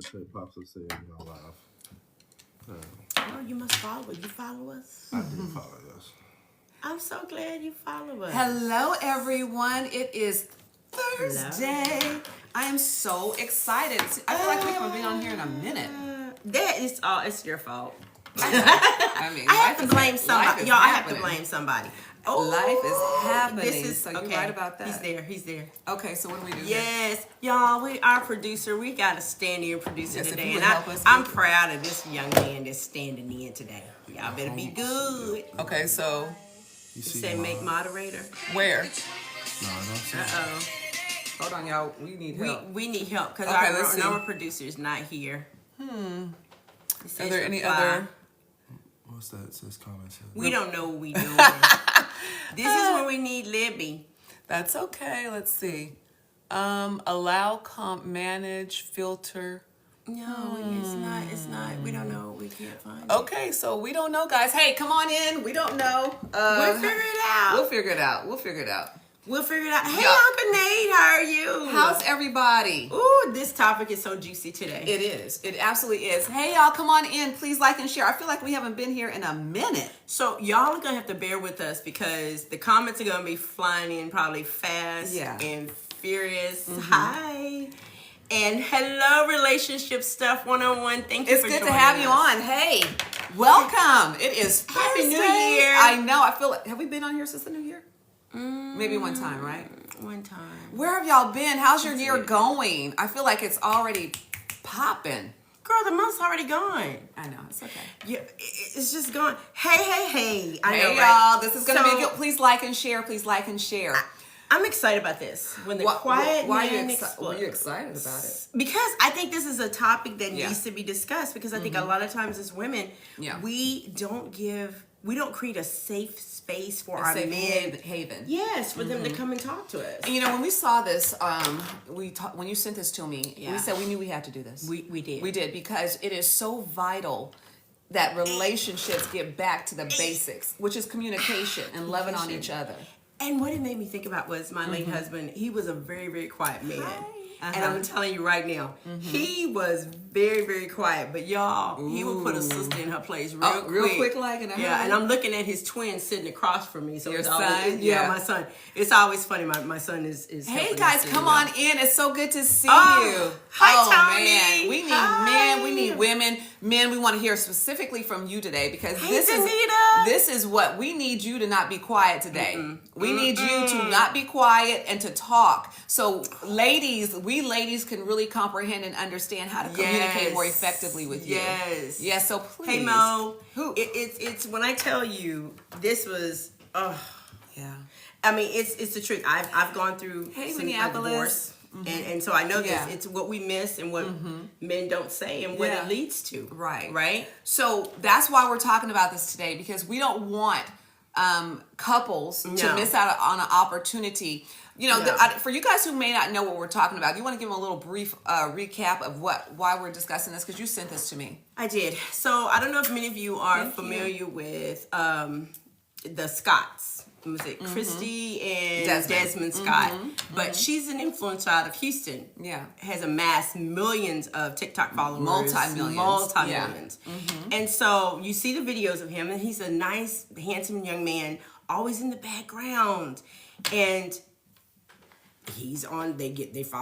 Say Pops will say it live. Oh, you must follow. You follow us? I do follow this. I'm so glad you follow us. Hello, everyone. It is Thursday. Hello. I am so excited. I feel like we haven't been on here in a minute. That is all. It's your fault. I mean, I have to blame somebody. Y'all, I have to blame somebody. Oh, life is happening. This is, so you're okay. right about that. He's there. Okay, so what do we do? Yes, y'all. Our producer. We got a standing producer Yes, today, and I'm proud of this young man that's standing in today. Y'all better be good. Okay, so You say make moderator. where? No, Uh-oh. Hold on, y'all. We need help. We need help because Okay, let's see. our producer is not here. Are there any other? What's that? It says comments. We don't know what we doing. This is when we need Libby. That's okay. Let's see. Allow, manage, filter. No, it's not. It's not. We don't know. We can't find it. Okay, so we don't know, guys. Hey, come on in. We don't know. We'll figure it out. We'll figure it out. We'll figure it out. Hey, Hey, Uncle Nate, how are you? How's everybody? Ooh, this topic is so juicy today. It is. It absolutely is. Hey, y'all, come on in. Please like and share. I feel like we haven't been here in a minute. So y'all are gonna have to bear with us because the comments are gonna be flying in probably fast and furious. Hi. And hello, Relationship Stuff 101. Thank you It's for good to joining have us. you on. Hey, welcome. It is Happy New Thursday. Year. I know. I feel like, have we been on here since the New Year? Maybe one time, right? One time. Where have y'all been? How's your year going? I feel like it's already popping. Girl, the month's already gone. I know. It's okay. Yeah, it's just gone. Hey. I know, Hey, right? y'all. This is going to be good. Please like and share. Please like and share. I'm excited about this. When the quiet man why are you excited about it? Because I think this is a topic that Yeah. needs to be discussed because I think a lot of times as women, Yeah. we don't create a safe space for our Safe men. haven. Yes, for them to come and talk to us. And you know, when we saw this, when you sent this to me, Yeah. we said we knew we had to do this. We did. We did because it is so vital that relationships get back to the basics, which is communication and loving on each other. And what it made me think about was my late husband. He was a very, very quiet man. Uh-huh. And I'm telling you right now, he was very, very quiet. But y'all, he would put a sister in her place real quick. like in a Yeah, hurry. and I'm looking at his twin sitting across from me. So Your it's always, son? yeah, Yeah. my son. It's always funny. My son is Hey helping guys, us to, come you know. on in. It's so good to see Oh, you. hi, Tony. Man, we need Hi. men, we need women. Men, we want to hear specifically from you today because Hey, this Danita. is what we need you to not be quiet today. We need you to not be quiet and to talk. So ladies, we ladies can really comprehend and understand how to communicate more effectively with you. Yes. Yes, so please. Hey, Mo. Who? It's when I tell you this was, Yeah. I mean, it's the truth. I've gone through Hey, a Minneapolis. divorce, and so I know Yeah. this. It's what we miss and what men don't say and what Yeah. it leads to. Right. Right. So that's why we're talking about this today because we don't want couples to No. miss out on an opportunity. You know, No. for you guys who may not know what we're talking about, you want to give them a little brief recap of why we're discussing this because you sent this to me. I did. So I don't know if many of you are familiar with the Scotts. Was it Christy and Desmond Scott? But she's an influencer out of Houston. Yeah. Has amassed millions of TikTok followers. Multi-millions. And so you see the videos of him, and he's a nice, handsome young man, always in the background. And he's on.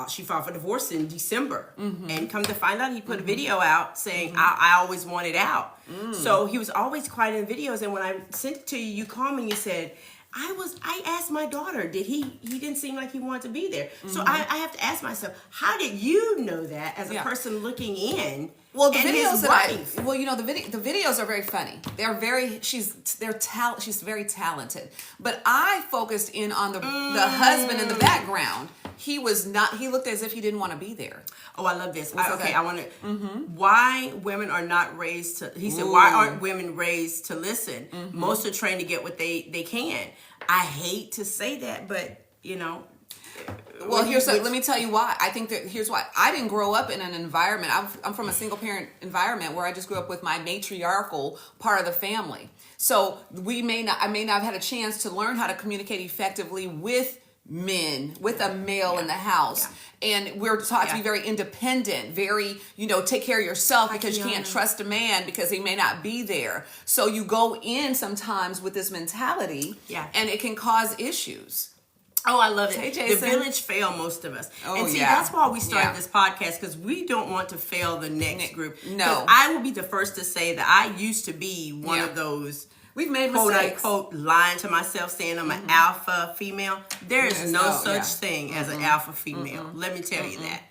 She filed for divorce in December, and come to find out, he put a video out saying, "I always wanted out." So he was always quiet in videos. And when I sent it to you, you called me and you said, I asked my daughter, he didn't seem like he wanted to be there. So I have to ask myself, how did you know that as a person looking in? Well, the and videos his that wife? the videos are very funny. She's very talented. But I focused in on the husband in the background. He looked as if he didn't want to be there. Oh, I love this. Okay. I want to. Why women are not raised to? He said, why aren't women raised to listen? Most are trained to get what they can. I hate to say that, but you know. Well, let me tell you why. I think here's why. I didn't grow up in an environment. I'm from a single parent environment where I just grew up with my matriarchal part of the family. So I may not have had a chance to learn how to communicate effectively with men with a male in the house. And we're taught to be very independent, very, take care of yourself because you can't trust a man because he may not be there. So you go in sometimes with this mentality and it can cause issues. Oh, I love it. Hey, the Jason. village fail most of us. Oh, and see, yeah. that's why we started Yeah. this podcast, because we don't want to fail the next group. No. 'Cause I will be the first to say that I used to be one of those We've made quote mistakes. unquote lying to myself saying I'm an alpha female. There is no such thing as an alpha female. Let me tell you that.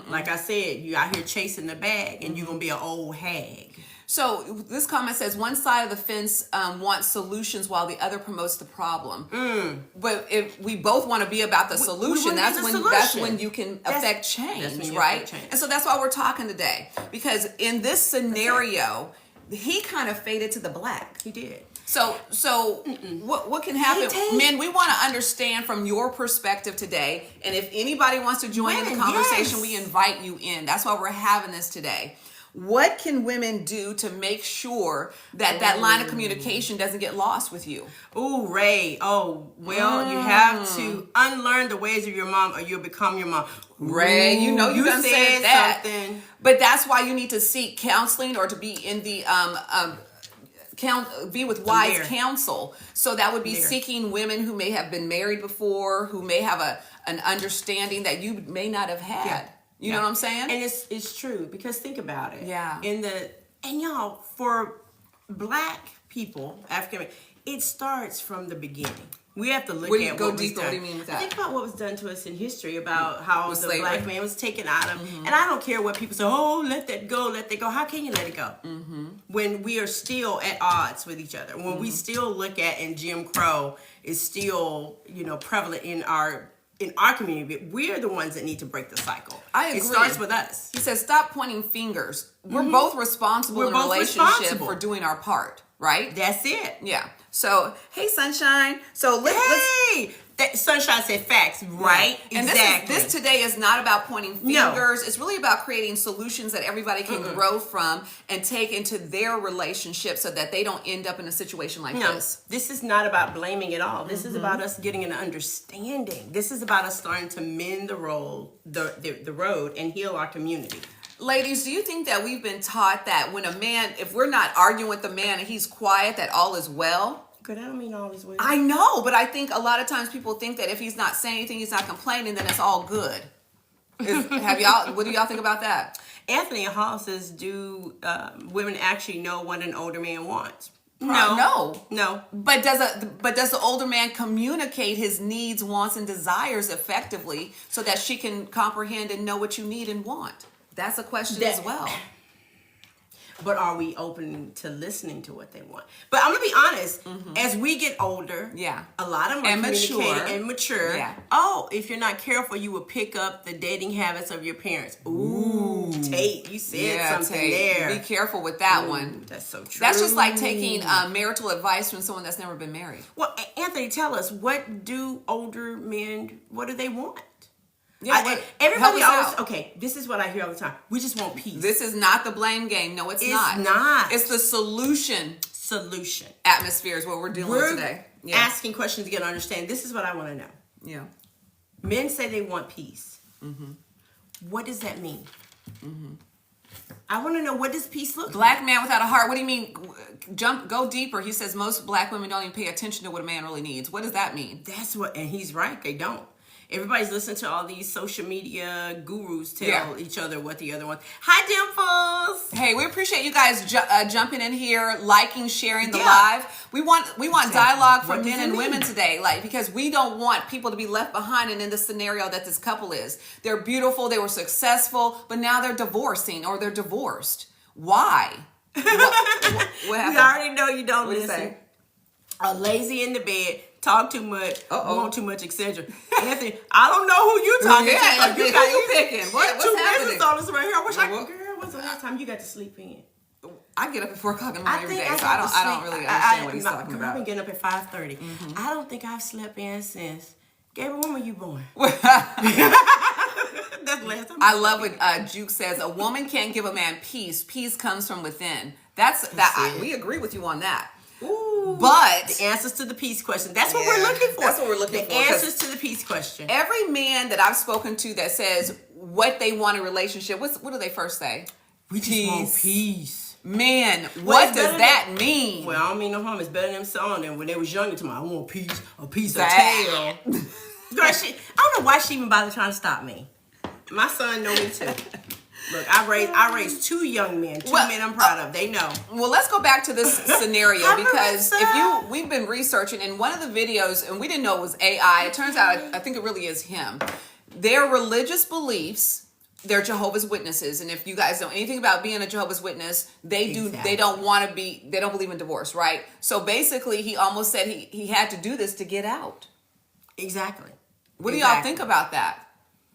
Like I said, you out here chasing the bag and you're going to be an old hag. So this comment says one side of the fence wants solutions while the other promotes the problem. But if we both want to be about the solution, that's when you can affect change, right? And so that's why we're talking today, because in this scenario, he kind of faded to the black. He did. So what can happen? Men, we want to understand from your perspective today. And if anybody wants to join in the conversation, we invite you in. That's why we're having this today. What can women do to make sure that that line of communication doesn't get lost with you? Ooh, Ray. Oh, well, you have to unlearn the ways of your mom or you'll become your mom. Ray, you done said that. Something. But that's why you need to seek counseling or to be in the be with wise counsel. So that would be seeking women who may have been married before, who may have an understanding that you may not have had. Yeah. You know what I'm saying? And it's true, because think about it. Yeah. And y'all, for black people, African, it starts from the beginning. We have to look at go what deeper. was done. What do you mean with that? Think about what was done to us in history, about how the slavery. black man was taken out of. And I don't care what people say, oh, let that go, let that go. How can you let it go? When we are still at odds with each other. When we still look at, and Jim Crow is still, prevalent in our community, we're the ones that need to break the cycle. I agree. It starts with us. He says, stop pointing fingers. We're both responsible in a relationship for doing our part, right? That's it. Yeah. So, hey, Sunshine. So Sunshine said facts, right? And exactly. this today is not about pointing fingers. It's really about creating solutions that everybody can grow from and take into their relationship so that they don't end up in a situation like this. This is not about blaming at all. This is about us getting an understanding. This is about us starting to mend the road and heal our community. Ladies, do you think that we've been taught that when a man, if we're not arguing with the man and he's quiet, that all is well? Good, I don't mean all is well. I know, but I think a lot of times people think that if he's not saying anything, he's not complaining, then it's all good. What do y'all think about that? Anthony Hall says, do women actually know what an older man wants? No. But does the older man communicate his needs, wants, and desires effectively so that she can comprehend and know what you need and want? That's a question as well. But are we open to listening to what they want? But I'm gonna be honest. As we get older, a lot of them are communicating and mature. Yeah. Oh, if you're not careful, you will pick up the dating habits of your parents. Ooh, Tate, you said something Tate. there. Be careful with that one. That's so true. That's just like taking marital advice from someone that's never been married. Well, Anthony, tell us, what do older men? What do they want? Yeah, everybody always, this is what I hear all the time. We just want peace. This is not the blame game. No, it's not. It's not. It's the solution atmosphere is what we're dealing with today. Yeah. Asking questions to get an understanding. This is what I want to know. Yeah. Men say they want peace. What does that mean? I want to know, what does peace look like? Black man without a heart. What do you mean? Go deeper. He says most black women don't even pay attention to what a man really needs. What does that mean? That's what, and he's right. They don't. Everybody's listening to all these social media gurus tell each other what the other wants. Hi, Dimples. Hey, we appreciate you guys jumping in here, liking, sharing the live. We want dialogue from men and women today, because we don't want people to be left behind. And in the scenario that this couple is, they're beautiful, they were successful, but now they're divorcing or they're divorced. Why? What happened? We already know you don't listen. Say? Are lazy in the bed. Talk too much, want too much, etc. Anthony, I don't know who you're talking to. You picking. What's two happening? business owners right here. I wish girl, when's the last time you got to sleep in? I get up at 4 o'clock in the morning every day, so I don't really understand what he's talking about. I've been getting up at 5:30. I don't think I've slept in since. Gabriel, when were you born? That's the last time. I love what Juke says. A woman can't give a man peace. Peace comes from within. We agree with you on that. Ooh. But the answers to the peace question. That's what we're looking for. That's what we're looking for. The answers to the peace question. Every man that I've spoken to that says what they want in a relationship, what do they first say? We just want peace. Man, Well, what it's does better that than- mean? Well, I don't mean no harm. It's better than them song than when they was younger to me. I want peace, a piece of That- tail. Girl, I don't know why she even bothered trying to stop me. My son know me too. Look, I raised 2 young men, 2 men I'm proud of. They know. Well, let's go back to this scenario I'm because Marissa. we've been researching, and one of the videos, and we didn't know it was AI. It turns out, I think it really is him. Their religious beliefs, they're Jehovah's Witnesses, and if you guys know anything about being a Jehovah's Witness, they don't believe in divorce, right? So basically, he almost said he had to do this to get out. Exactly. What do y'all think about that?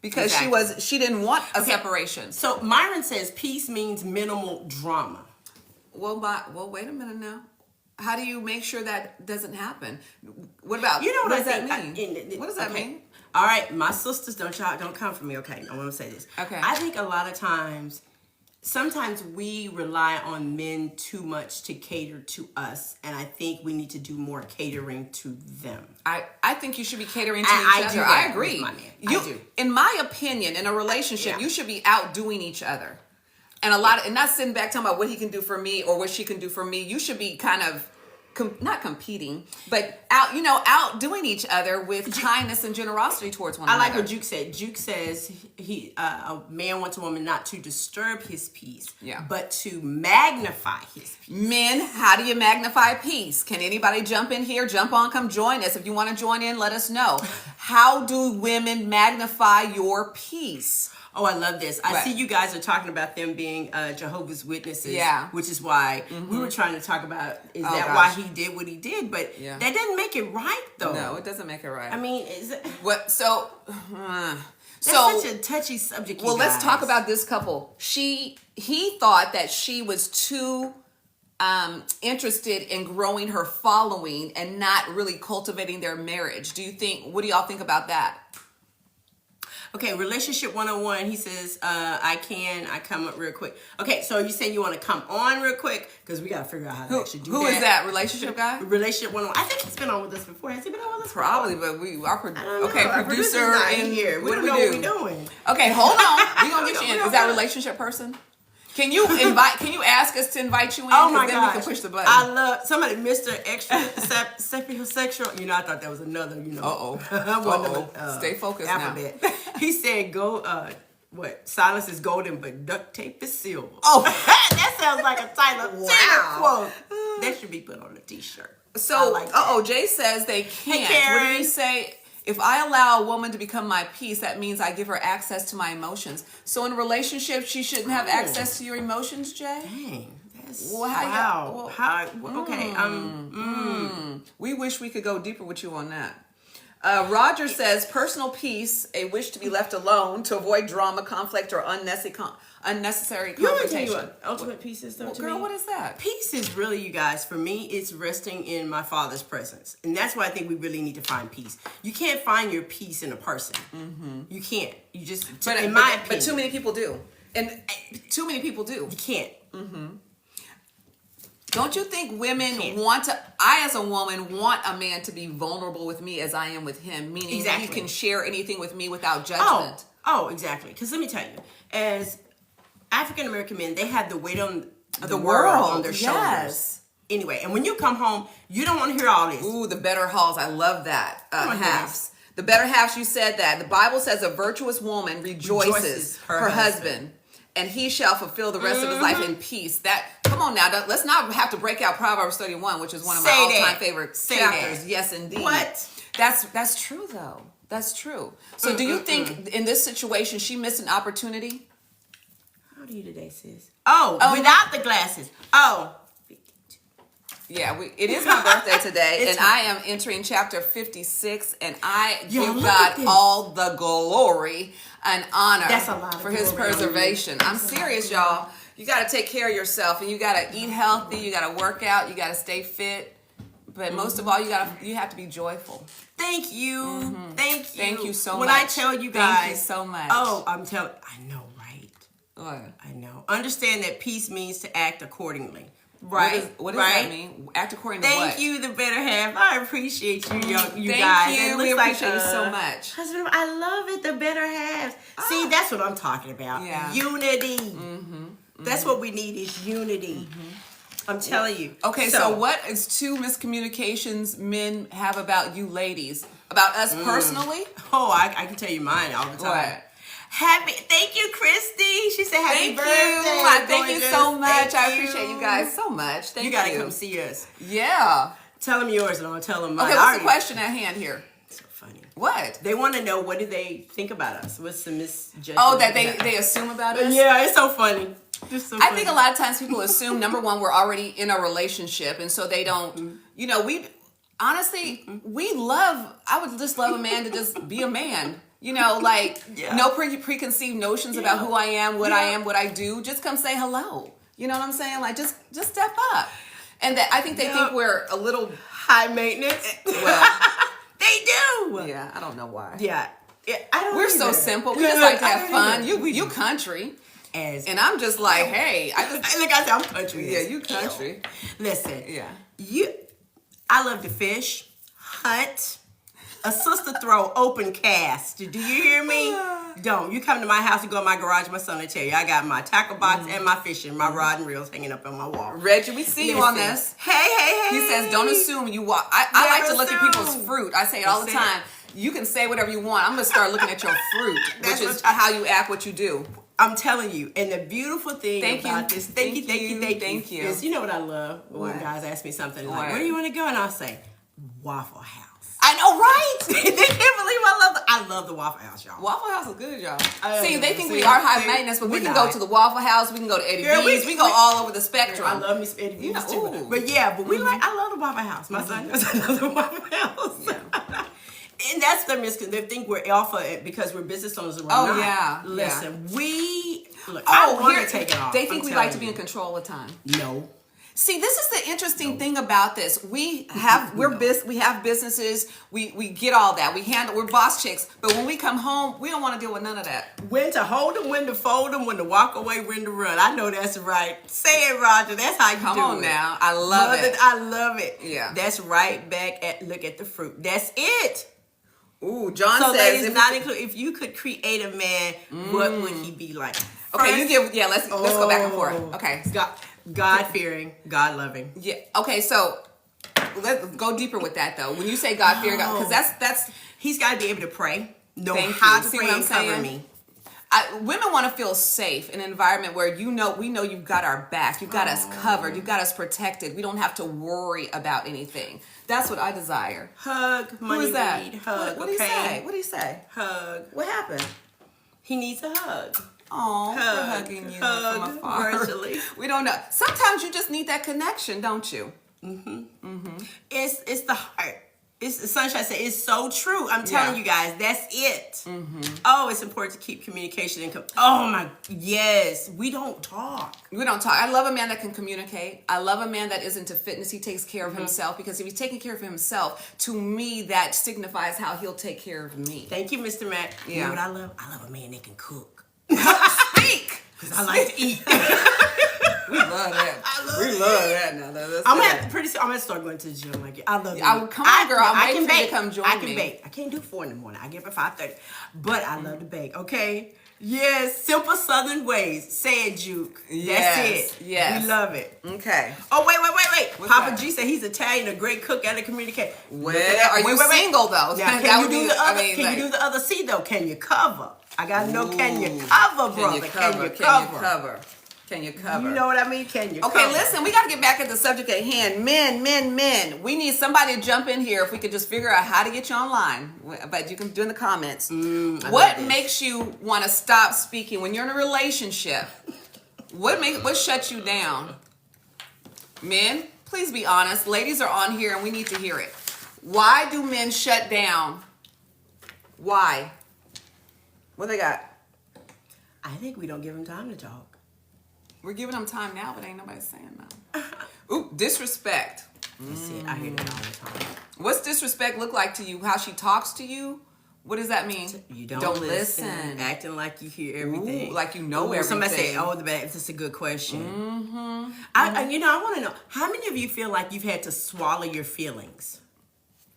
Because she didn't want a separation. So Myron says peace means minimal drama. Well, wait a minute now. How do you make sure that doesn't happen? What about What does that mean? What does that mean? All right, my sisters, don't come for me, okay? I want to say this. Okay. I think a lot of times, sometimes we rely on men too much to cater to us, and I think we need to do more catering to them. I think you should be catering to And each I other. do I that agree. with my man. You, I do. in my opinion, in a relationship, Yeah. you should be outdoing each other, and and not sitting back talking about what he can do for me or what she can do for me. You should be kind of not competing, but outdoing each other with kindness and generosity towards one I another. like what Juke said. Juke says a man wants a woman not to disturb his peace, but to magnify his peace. Men, how do you magnify peace? Can anybody jump in here? Jump on, come join us. If you want to join in, let us know. How do women magnify your peace? Oh, I love this. I Right. see you guys are talking about them being Jehovah's Witnesses, which is why we were trying to talk about, why he did what he did? But that doesn't make it right, though. No, it doesn't make it right. I mean, is it... What? So, That's such a touchy subject, well, let's talk about this couple. He thought that she was too interested in growing her following and not really cultivating their marriage. What do y'all think about that? Okay, relationship 101, he says, I come up real quick. Okay, so you saying you want to come on real quick? Because we got to figure out how to actually do that. Who is that? Relationship guy? Relationship 101. I think he's been on with us before. Has he been on with us Probably, before? but our Our producer not in here. We what don't do know we what do? we're doing. Okay, hold on. We're going to get you in. We don't Is that know. relationship person? Can you ask us to invite you in? Oh my then gosh. we can push the button. I love somebody, Mr. Extra Sexual. You know, I thought that was another, Stay focused alphabet. He said, silence is golden, but duct tape is silver. Oh. That sounds like a Tyler Tina quote. That should be put on a t-shirt. So, like Jay says they can't. Karen. What did he say? If I allow a woman to become my peace, that means I give her access to my emotions. So in a relationship, she shouldn't have access to your emotions, Jay? Dang. That's, Well, okay. We wish we could go deeper with you on that. Roger says, personal peace, a wish to be left alone, to avoid drama, conflict, or unnecessary You want to tell confrontation. you what ultimate peace is, though, to Girl, me? what is that? Peace is really, you guys, for me, it's resting in my Father's presence. And that's why I think we really need to find peace. You can't find your peace in a person. Mm-hmm. You can't. You just, in my opinion. But too many people do. And too many people do. You can't. Don't you think women as a woman, want a man to be vulnerable with me as I am with him, meaning he can share anything with me without judgment? Oh, exactly. Because let me tell you, as African-American men, they have the weight on the world on their shoulders. Anyway, and when you come home, you don't want to hear all this. Ooh, the better halves. I love that. my Halves. The better halves, you said that. The Bible says a virtuous woman rejoices her husband. And he shall fulfill the rest of his life in peace. Come on now, let's not have to break out Proverbs 31, which is one of my all-time favorite chapters. Yes, indeed. What? That's true, though. That's true. So do you think in this situation she missed an opportunity? How old are you today, sis? Oh, without the glasses. Oh. Yeah, it is my birthday today, and I am entering chapter 56, and I give God all the glory and honor for his preservation. I'm serious, y'all. You got to take care of yourself, and you got to eat healthy, you got to work out, you got to stay fit, but most of all, you have to be joyful. Thank you. Mm-hmm. Thank you so much. When I tell you guys. Thank you so much. Oh, I know, right? What? I know. Understand that peace means to act accordingly. Right. What does right. that mean? Act according to Thank what? you, the better half. I appreciate you, you Thank guys. you. It looks We like, appreciate you so much. Husband, I love it. The better halves. See, that's what I'm talking about. Yeah. Unity. That's what we need is unity. I'm telling you. Okay, so what is 2 miscommunications men have about you ladies? About us personally? Oh, I can tell you mine all the time. What? Thank you, Christy. She said happy birthday. Thank you so much. I appreciate you guys so much. Thank you. You gotta come see us. Yeah. Tell them yours and I'll tell them mine. Okay, what's the question at hand here? So funny. What? They want to know, what do they think about us? What's the misjudgment? Oh, that they assume about us? Yeah, it's so funny. Just so I funny. think a lot of times people assume, number one, we're already in a relationship, and so they don't, I would just love a man to just be a man. No preconceived notions about who I am, what I am, what I do. Just come say hello. You know what I'm saying? Like, just step up. And that I think they think we're a little high maintenance. Well, they do. Yeah, I don't know why. Yeah. I don't We're so simple. We just like to have fun. You country. And I'm just like, hey, look, I said I'm country. Yeah, you country. Listen. Yeah. I love to fish, hunt, a sister throw, open cast. Do you hear me? Don't. You come to my house, you go in my garage, my son will tell you, I got my tackle box and my fishing, my rod and reels hanging up on my wall. Reggie, we see you on this. Hey. He says, don't assume you walk. I like to look at people's fruit. I say it all the time. You can say whatever you want. I'm going to start looking at your fruit, which is how you act, what you do. I'm telling you, and the beautiful thing about this, thank you, is, you know what I love? When guys ask me something like, where do you want to go? And I'll say, Waffle House. I know, right? They can't believe I love the Waffle House, y'all. Waffle House is good, y'all. They think see, we are high maintenance, but we can go to the Waffle House, we can go to Eddie V's, we go all over the spectrum. I love me some Eddie V's too. But I love the Waffle House. My son knows I love the Waffle House. Yeah. And that's their misconception. They think we're alpha because we're business owners. And we're not. Yeah. Listen, I want to take it off. They think we like to be in control of time. No. See, this is the interesting thing about this. We have businesses. We get all that. We're boss chicks. But when we come home, we don't want to deal with none of that. When to hold them, when to fold them, when to walk away, when to run. I know that's right. Say it, Roger. That's how you do it. Come on now. I love it. I love it. Yeah. That's right back at look at the fruit. That's it. Ooh, John so says if you could create a man, what would he be like? Okay, let's go back and forth. Okay. God-fearing, God-loving. Yeah. Okay, so let's go deeper with that though. When you say God-fearing, because that's he's got to be able to pray. Know how to pray and cover me. Women want to feel safe in an environment where we know you've got our back, you've got us covered, you've got us protected. We don't have to worry about anything. That's what I desire. Hug, money. Who is that? Hug. What do you say? What do you say? Hug. What happened? He needs a hug. Oh, we're hugging you from afar. Virtually. We don't know. Sometimes you just need that connection, don't you? It's the heart. It's Sunshine said it's so true. I'm telling you guys, that's it. Oh, it's important to keep communication and yes, we don't talk. I love a man that can communicate. I love a man that is into fitness. He takes care of himself, because if he's taking care of himself, to me that signifies how he'll take care of me. Thank you, Mr. Matt. Yeah. You know what I love? I love a man that can cook. Speak, because I like to eat. We love that. We love that now. I'm gonna start going to the gym. Like, I love you. Come on, girl. I'm waiting for you to come join me. I can bake. I can't do 4 in the morning. I get up at 5:30. But I love to bake. Okay. Yes, simple Southern ways. Say it, Juke. That's it. Yes. We love it. Okay. Oh, wait. What's Papa that? G said he's Italian, a great cook, and a communicator. Well, are you single though? Now, can you do the other C though? Can you cover? I gotta know. Can you cover, brother? Can you cover? Can you cover? You know what I mean? Can you cover? Okay, listen, we got to get back at the subject at hand. Men. We need somebody to jump in here if we could just figure out how to get you online. But you can do in the comments. What makes you want to stop speaking when you're in a relationship? What shuts you down? Men, please be honest. Ladies are on here and we need to hear it. Why do men shut down? Why? What they got? I think we don't give them time to talk. We're giving them time now, but ain't nobody saying no. Ooh, disrespect. You see, I hear that all the time. What's disrespect look like to you? How she talks to you? What does that mean? You don't listen. Acting like you hear everything. Ooh, like you know everything. Somebody say, that's a good question. I want to know, how many of you feel like you've had to swallow your feelings?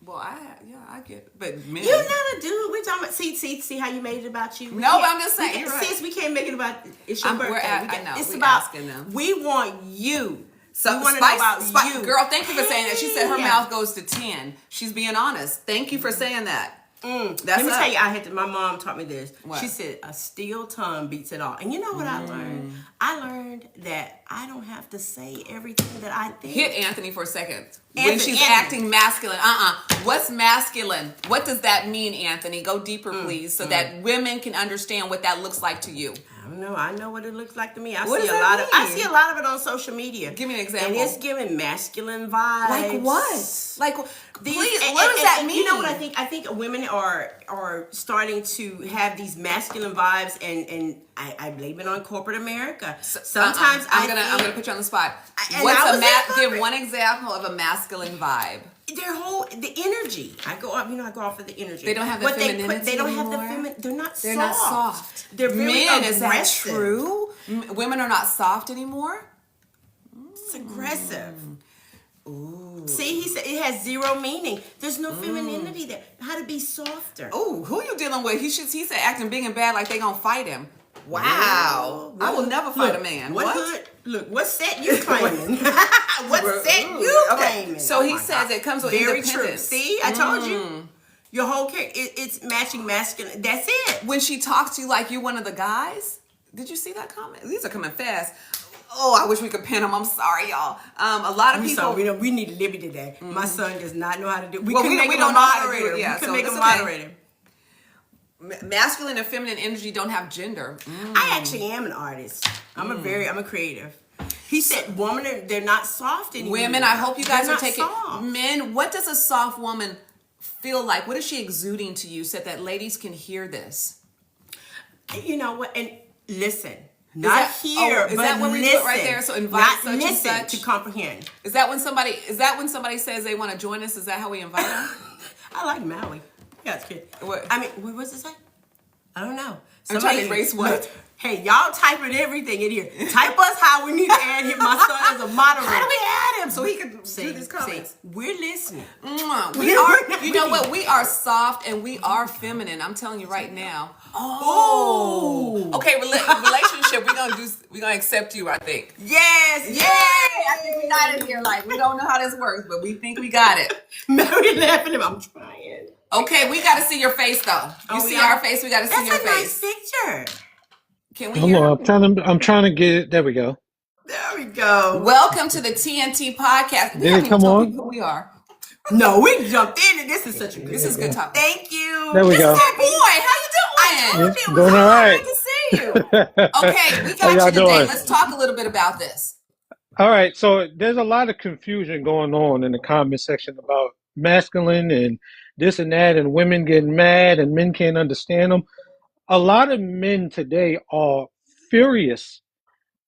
Well, I get it. But men. You're not a dude. We're talking about, see how you made it about you? No, but I'm just saying, you're right. Sis, we can't make it about, it's your birthday. I know, it's we about, asking them. we want you. So we want to know about you. Girl, thank you for saying that. She said her mouth goes to 10. She's being honest. Thank you for saying that. Let me tell you, my mom taught me this. What? She said, a still tongue beats it all. And you know what I learned? I learned that I don't have to say everything that I think. Hit Anthony for a second. When she's acting masculine. What's masculine? What does that mean, Anthony? Go deeper, please, so that women can understand what that looks like to you. I don't know. I know what it looks like to me. I What see does a that lot mean? of it on social media. Give me an example. And it's giving masculine vibes. Like what? Like, These, please, what does that mean? You know what I think? I think women are starting to have these masculine vibes, and I blame it on corporate America. Sometimes I'm gonna put you on the spot. Give one example of a masculine vibe. The energy. I go off of the energy. They don't have the femininity. They don't have the anymore? feminine. They're not soft. They're not soft. They're very aggressive. Is that true? Women are not soft anymore. It's aggressive. Ooh. See, he said it has zero meaning. There's no femininity there. How to be softer? Oh, who you dealing with? He said acting big and bad like they gonna fight him. Wow. Well, I will never fight a man. What set you claiming? What set you claiming? So he says it comes with very independence. true. See, I told you. Your whole character, it's matching masculine. That's it. When she talks to you like you're one of the guys. Did you see that comment? These are coming fast. Oh, I wish we could pin them. I'm sorry, y'all. A lot of people. We need Libby today. My son does not know how to do it. We don't know how to do it. We Yeah, can so make it's a okay. moderator. Masculine and feminine energy don't have gender. I actually am an artist. I'm a creative. He said, women, they're not soft anymore. Women, I hope you guys They're are taking. soft. Men, what does a soft woman feel like? What is she exuding to you so that ladies can hear this? You know what? And listen. Is that when we do it right there? So invite not such and listen such to comprehend. Is that when somebody says they want to join us? Is that how we invite them? I like Maui. Yeah, it's good. What? I mean, what was it say? I don't know. I'm trying to erase what? Hey, y'all typing everything in here. Type us how we need to add him. My son is a moderator. How do we add him so he can do these comments? We're listening. We are. You know what? We are soft and we are feminine. I'm telling you right now. Oh. Okay, relationship. We're gonna accept you. I think. Yes. Yay! I think we got it here. Like we don't know how this works, but we think we got it. Mary laughing. I'm trying. Okay, we got to see your face though. You see our face. We got to see your face. That's a nice picture. Can we? Hold on, I'm trying to get it. There we go. There we go. Welcome to the T&T Podcast. Did it come on? Who we are. No, we jumped in, and this is such a good. This is good talk. Thank you. There we go. Good boy. How you doing? I told you. Doing all right. Good to see you. Okay, we How got y'all you today. doing? Let's talk a little bit about this. All right, so there's a lot of confusion going on in the comment section about masculine and this and that, and women getting mad and men can't understand them. A lot of men today are furious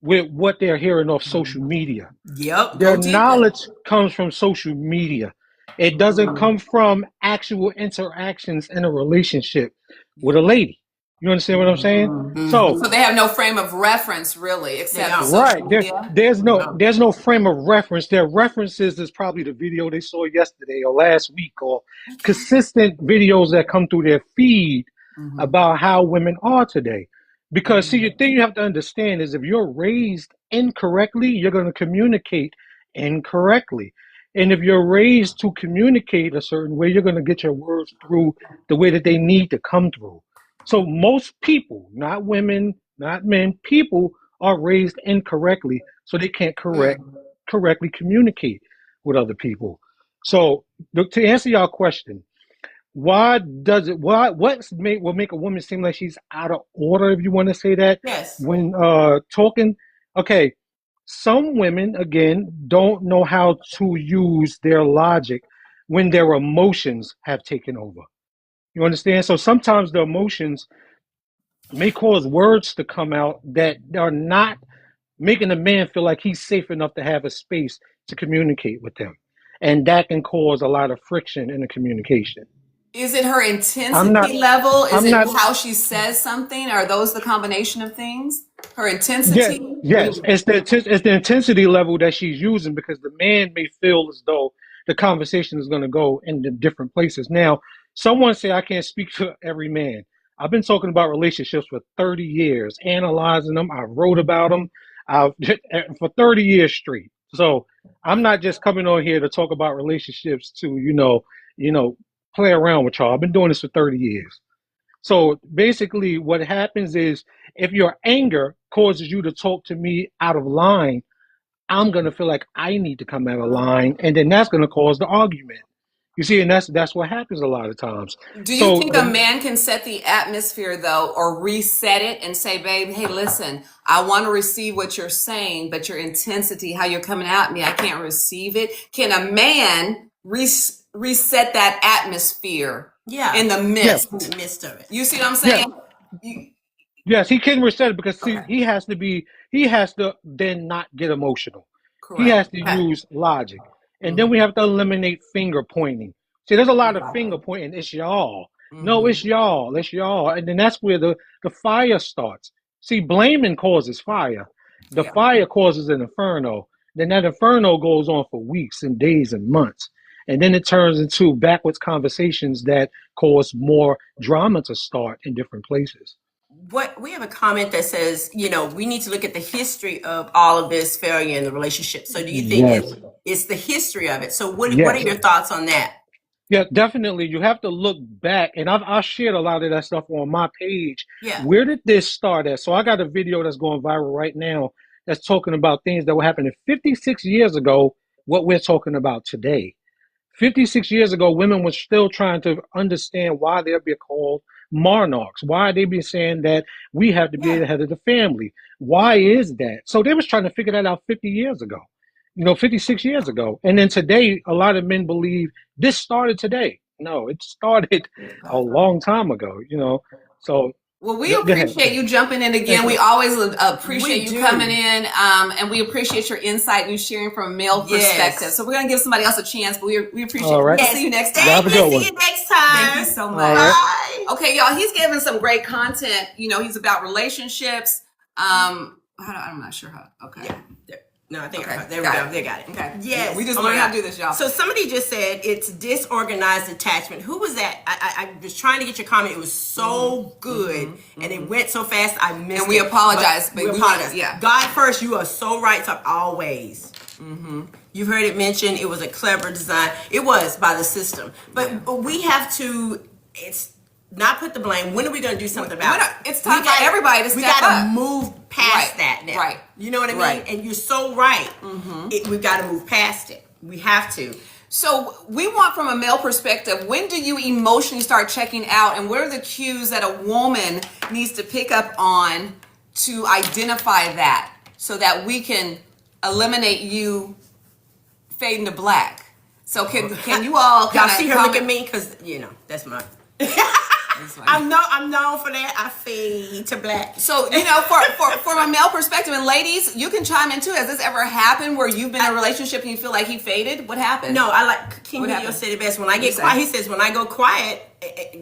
with what they're hearing off social media. Yep. Their knowledge comes from social media. It doesn't come from actual interactions in a relationship with a lady. You understand what I'm saying? Mm-hmm. So they have no frame of reference, really, except right. There's no frame of reference. Their references is probably the video they saw yesterday or last week, or consistent videos that come through their feed about how women are today. Because see, the thing you have to understand is if you're raised incorrectly, you're going to communicate incorrectly. And if you're raised to communicate a certain way, you're going to get your words through the way that they need to come through. So most people, not women, not men, people are raised incorrectly, so they can't correctly communicate with other people. So to answer your question, what will make a woman seem like she's out of order, if you want to say that? Yes. When talking, okay, some women, again, don't know how to use their logic when their emotions have taken over. You understand? So sometimes the emotions may cause words to come out that are not making a man feel like he's safe enough to have a space to communicate with them. And that can cause a lot of friction in the communication. Is it her intensity I'm not- level? Is I'm it not- how she says something? Are those the combination of things? Her Yeah, intensity? yes, it's the intensity level that she's using because the man may feel as though the conversation is going to go in the different places. Now, someone say I can't speak for every man. I've been talking about relationships for 30 years, analyzing them. I wrote about them for 30 years straight. So I'm not just coming on here to talk about relationships to play around with y'all. I've been doing this for 30 years. So basically, what happens is if your anger causes you to talk to me out of line, I'm gonna feel like I need to come out of line, and then that's gonna cause the argument. You see, and that's what happens a lot of times. Do you So think a man can set the atmosphere though, or reset it and say, babe, hey, listen, I want to receive what you're saying, but your intensity, how you're coming at me, I can't receive it. Can a man reset that atmosphere in the midst? In the midst of it. You see what I'm saying? yes, he can reset it because see, Okay. he has to then not get emotional. Correct. He has to use logic. And then we have to eliminate finger pointing. See, there's a lot of finger pointing. It's y'all. No, it's y'all. It's y'all. And then that's where the fire starts. See, blaming causes fire. The fire causes an inferno. Then that inferno goes on for weeks and days and months. And then it turns into backwards conversations that cause more drama to start in different places. What we have a comment that says, we need to look at the history of all of this failure in the relationship. So do you think it's the history of it? So what are your thoughts on that? Yeah, definitely. You have to look back, and I've shared a lot of that stuff on my page. Yeah. Where did this start at? So I got a video that's going viral right now that's talking about things that were happening 56 years ago, what we're talking about today. 56 years ago, women were still trying to understand why they're being called monarchs. Why they be saying that we have to be the head of the family. Why is that? So they was trying to figure that out 50 years ago, 56 years ago. And then today, a lot of men believe this started today. No, it started a long time ago, So well, we appreciate you jumping in again. We always appreciate you coming in, and we appreciate your insight and you sharing from a male perspective. So we're going to give somebody else a chance, but we appreciate it. Right. We'll see you next time. Have a good one. See you next time. Thank you so much. Bye. Okay, y'all, he's giving some great content. He's about relationships. I'm not sure how. Okay. Yeah. No, I think Okay. there we go. They got it. Okay. Yes. We just Oh my learned how to God. do this, y'all. So somebody just said it's disorganized attachment. Who was that? I was trying to get your comment. It was so good, and it went so fast. I missed it. And we apologize. But we apologize. Yeah. God first. You are so right. So always. You've heard it mentioned. It was a clever design. It was by the system, but we have to. It's not put the blame. When are we going to do something about it? It's time for everybody to step We got up. to move past that now. Right. You know what I mean? Right. And you're so right. We've got to move past it. We have to. So we want, from a male perspective, when do you emotionally start checking out, and what are the cues that a woman needs to pick up on to identify that, so that we can eliminate you fading to black? So can you all Y'all kind of see her look at me? Because, that's my... I'm known for that. I fade to black. So, from a male perspective, and ladies, you can chime in too. Has this ever happened where you've been in a relationship and you feel like he faded? What happened? No, I like King What Video happened? said it best. When I get quiet, he says, when I go quiet,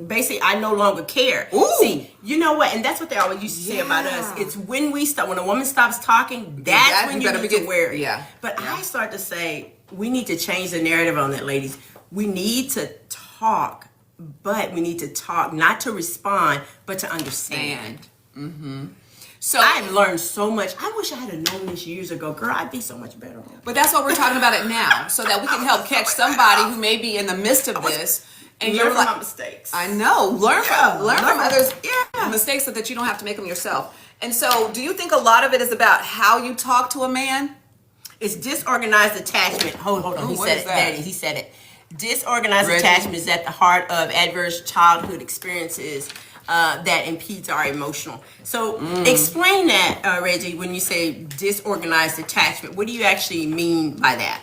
basically, I no longer care. Ooh. See, you know what? And that's what they always used to say about us. It's when we stop, when a woman stops talking, that's when you need to wear it. Yeah. But I start to say, we need to change the narrative on that, ladies. We need to talk, but we need to talk, not to respond, but to understand. So I've learned so much. I wish I had known this years ago. Girl, I'd be so much better. But that's what we're talking about it now, so that we can help catch somebody who may be in the midst of this. And Learn you're from like, my mistakes. I know. Learn from others' Yeah. mistakes so that you don't have to make them yourself. And so, do you think a lot of it is about how you talk to a man? It's disorganized attachment. Hold on. He what said is it, that? Daddy. He said it. Disorganized Reggie? attachment is at the heart of adverse childhood experiences that impedes our emotional. So explain that, Reggie, when you say disorganized attachment. What do you actually mean by that?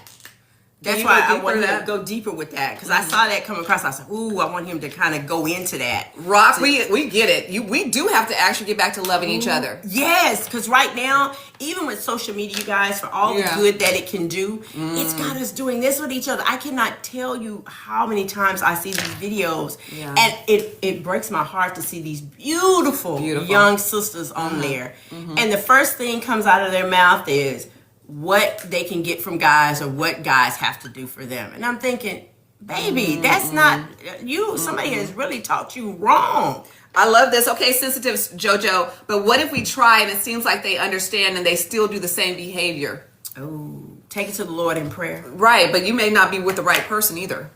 That's why I want him to go deeper with that, because I saw that come across. I said, "Ooh, I want him to kind of go into that." Rock, we get it. We do have to actually get back to loving each other. Yes, because right now, even with social media, you guys, for all the good that it can do, it's got us doing this with each other. I cannot tell you how many times I see these videos, and it breaks my heart to see these beautiful young sisters on there, and the first thing comes out of their mouth is what they can get from guys or what guys have to do for them. And I'm thinking, baby, that's not you. Somebody has really taught you wrong. I love this. Okay, sensitive JoJo, but what if we try and it seems like they understand and they still do the same behavior? Oh, take it to the Lord in prayer. Right, but you may not be with the right person either.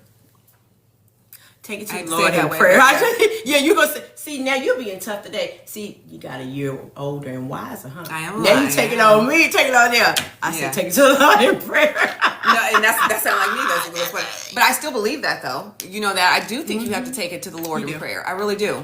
Take it to the Lord in prayer. Yeah, you're going to see, now you're being tough today. See, you got a year older and wiser, huh? I am. Now you take it on me, take it on there. I said, take it to the Lord in prayer. No, and that sounds like me. That's funny. But I still believe that, though. You know that I do think you have to take it to the Lord in prayer. I really do.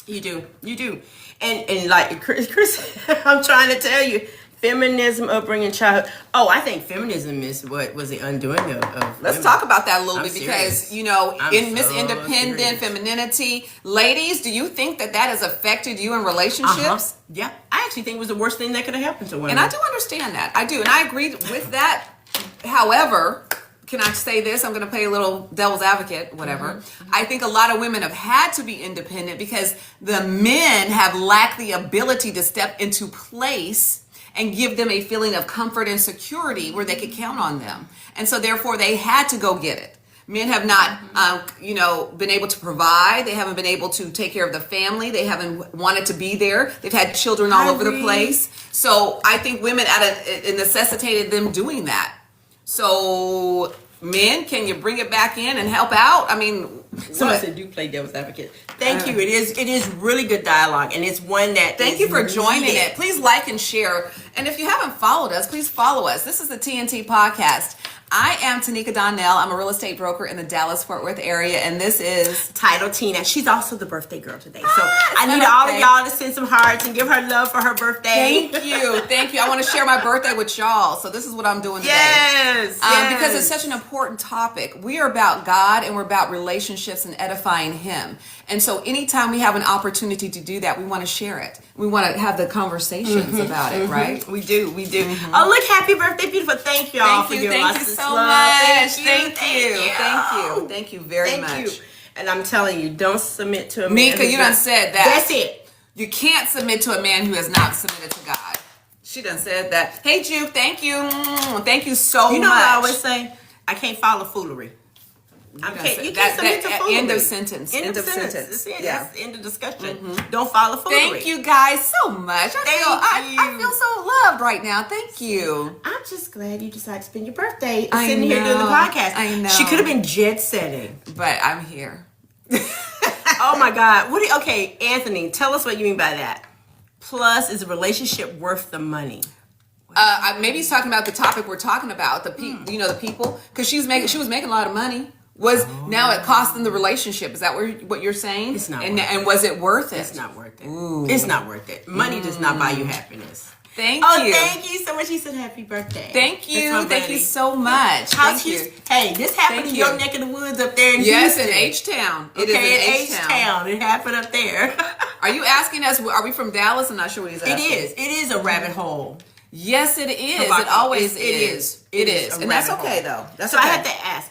You do. And like Chris, I'm trying to tell you, feminism, upbringing, childhood. Oh, I think feminism is what was the undoing of Let's women. talk about that a little I'm bit serious. because, you know, in Miss so Independent, serious. Femininity, ladies, do you think that has affected you in relationships? Yeah, I actually think it was the worst thing that could have happened to women. And I do understand that. I do. And I agree with that. However, can I say this? I'm going to play a little devil's advocate, whatever. I think a lot of women have had to be independent because the men have lacked the ability to step into place and give them a feeling of comfort and security where they could count on them. And so therefore they had to go get it. Men have not, been able to provide. They haven't been able to take care of the family. They haven't wanted to be there. They've had children all over the place. So I think women it necessitated them doing that. So men, can you bring it back in and help out? I mean, Someone said, do play devil's advocate. Thank you. It is really good dialogue, and it's one that Thank you for joining it. Please like and share. And if you haven't followed us, please follow us. This is the T&T Podcast. I am TANIKA Donnell. I'm a real estate broker in the Dallas-Fort Worth area, and this is Title Tina. She's also the birthday girl today. So I need all of y'all to send some hearts and give her love for her birthday. Thank you. I want to share my birthday with y'all. So this is what I'm doing today. Yes. Because it's such an important topic. We are about God and we're about relationships and edifying Him. And so anytime we have an opportunity to do that, we want to share it. We want to have the conversations about it, right? We do. Oh, look, happy birthday, beautiful. Thank y'all for giving us this so love. much. Thank you very much. you. And I'm telling you, don't submit to a man. Mika, you done said that. That's it. You can't submit to a man who has not submitted to God. She done said that. Hey, Juke, thank you. Thank you so much. You know what I always say? I can't follow foolery. You can't submit to foolery. End of sentence. End of sentence. That's it. That's the end of discussion. Don't follow foolery. Thank you guys so much. I feel so loved right now. Thank you. I'm just glad you decided to spend your birthday sitting here doing the podcast. I know. She could have been jet setting. But I'm here. Oh my God. Okay, Anthony, tell us what you mean by that. Plus, is a relationship worth the money? Maybe he's talking about the topic we're talking about, the people, because she was making a lot of money. Now it cost them the relationship. Is that what you're saying? It's not. And was it worth it? It's not worth it. Ooh. It's not worth it. Money does not buy you happiness. Thank you. Thank you so much. He said happy birthday. Thank you. Thank you so much. Hey, this happened in your neck of the woods up there in Houston. In H-Town. It is in H-Town. It happened up there. Are you asking us, are we from Dallas? I'm not sure what he's asking. It is a rabbit hole. Yes, it is. It always is. It is. And that's okay, though. So I have to ask,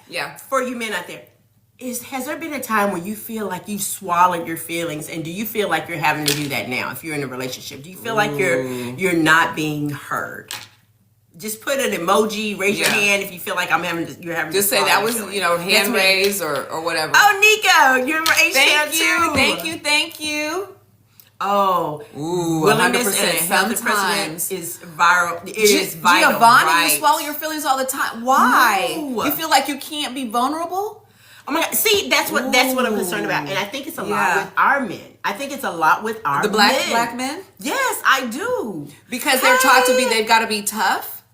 for you men out there, has there been a time where you feel like you swallowed your feelings, and do you feel like you're having to do that now if you're in a relationship? Do you feel like you're not being heard? Just put an emoji, raise your hand if you feel like you're having just to say that was, hand raise or whatever. Oh, Nico, you're H-Town too. Thank you. Oh, willingness 100%. and Sometimes is viral. It is vital. Giovanni, right? you swallow your feelings all the time. Why? No. You feel like you can't be vulnerable? Oh my God! See, that's what I'm concerned about, and I think it's a lot with our men. I think it's a lot with our black men. Yes, I do, because they're taught to be. They've got to be tough.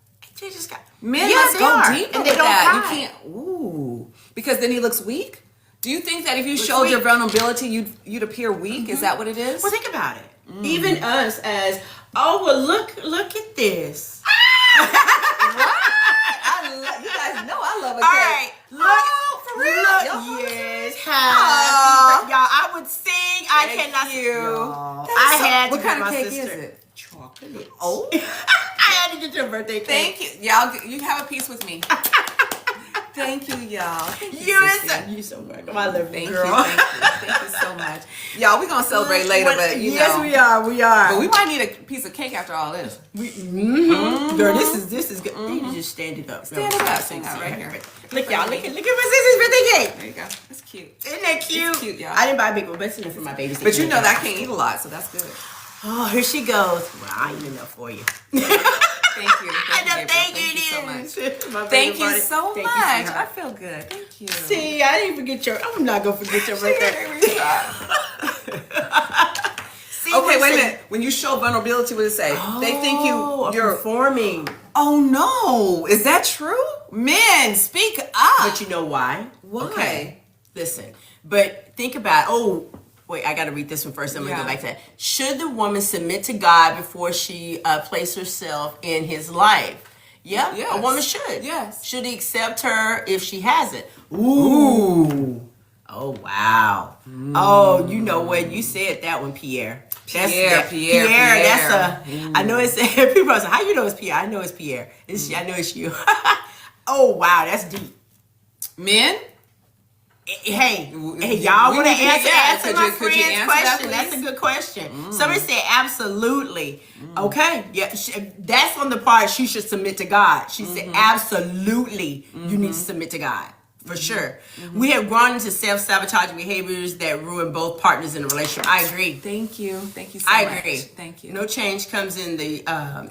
They just got men. Let's go deeper and with they don't that. hide. You can't. Because then he looks weak. Do you think that if you showed your vulnerability, you'd appear weak? Is that what it is? Well, think about it. Even us as look at this. You guys know I love the All cake. right, look, For real? look, Y'all yes, Aw. happy, y'all. I would sing. I Thank cannot. you. Y'all, That's I so- had what to kind get of my cake sister. is it? Chocolate. Oh. I had to get your birthday cake. Thank you. Y'all, you have a piece with me. Thank you, y'all. Thank you, sissy. You so welcome. I love you, Thank girl. you. Thank you so much. Y'all, we're going to celebrate later, but you yes, know. we are. We are. But we might need a piece of cake after all this. Girl, this is good. You can just stand it up. Stand it up. Stand it up right here. Look, y'all. Look at my sister's birthday cake. There you go. That's cute. Isn't that cute? It's cute, y'all. I didn't buy a big one, but it's enough for my babies. But you know that I can't eat a lot, so that's good. Oh, here she goes. Well, I ain't enough for you. Thank you. Thank you so much. much. Thank you so much. I sweetheart. feel good. Thank you. See, I didn't forget your. I'm not gonna forget your birthday. See, Okay, wait a minute. When you show vulnerability, what does it say? They think you're performing. Oh no, is that true? Men, speak up. But you know why? Why? Okay, listen. But think about. Oh, wait. I got to read this one first. I'm gonna go back to that. Should the woman submit to God before she places herself in His life? Yeah, Yes. a woman should. Yes. Should he accept her if she hasn't? Ooh. Oh wow. Oh, you know what? You said that one, Pierre. Pierre. That's a. I know it's people are saying, how you know it's Pierre? I know it's Pierre. I know it's you. Oh wow, that's deep. Men? Hey, y'all we want to need to hear that. answer Could my you friend's answer that, question? please? That's a good question. Somebody said absolutely. Okay, yeah, that's on the part she should submit to God. She said absolutely, you need to submit to God for sure. We have grown into self-sabotaging behaviors that ruin both partners in a relationship. I agree. Thank you. Thank you so I much. agree. Thank you. No change comes in the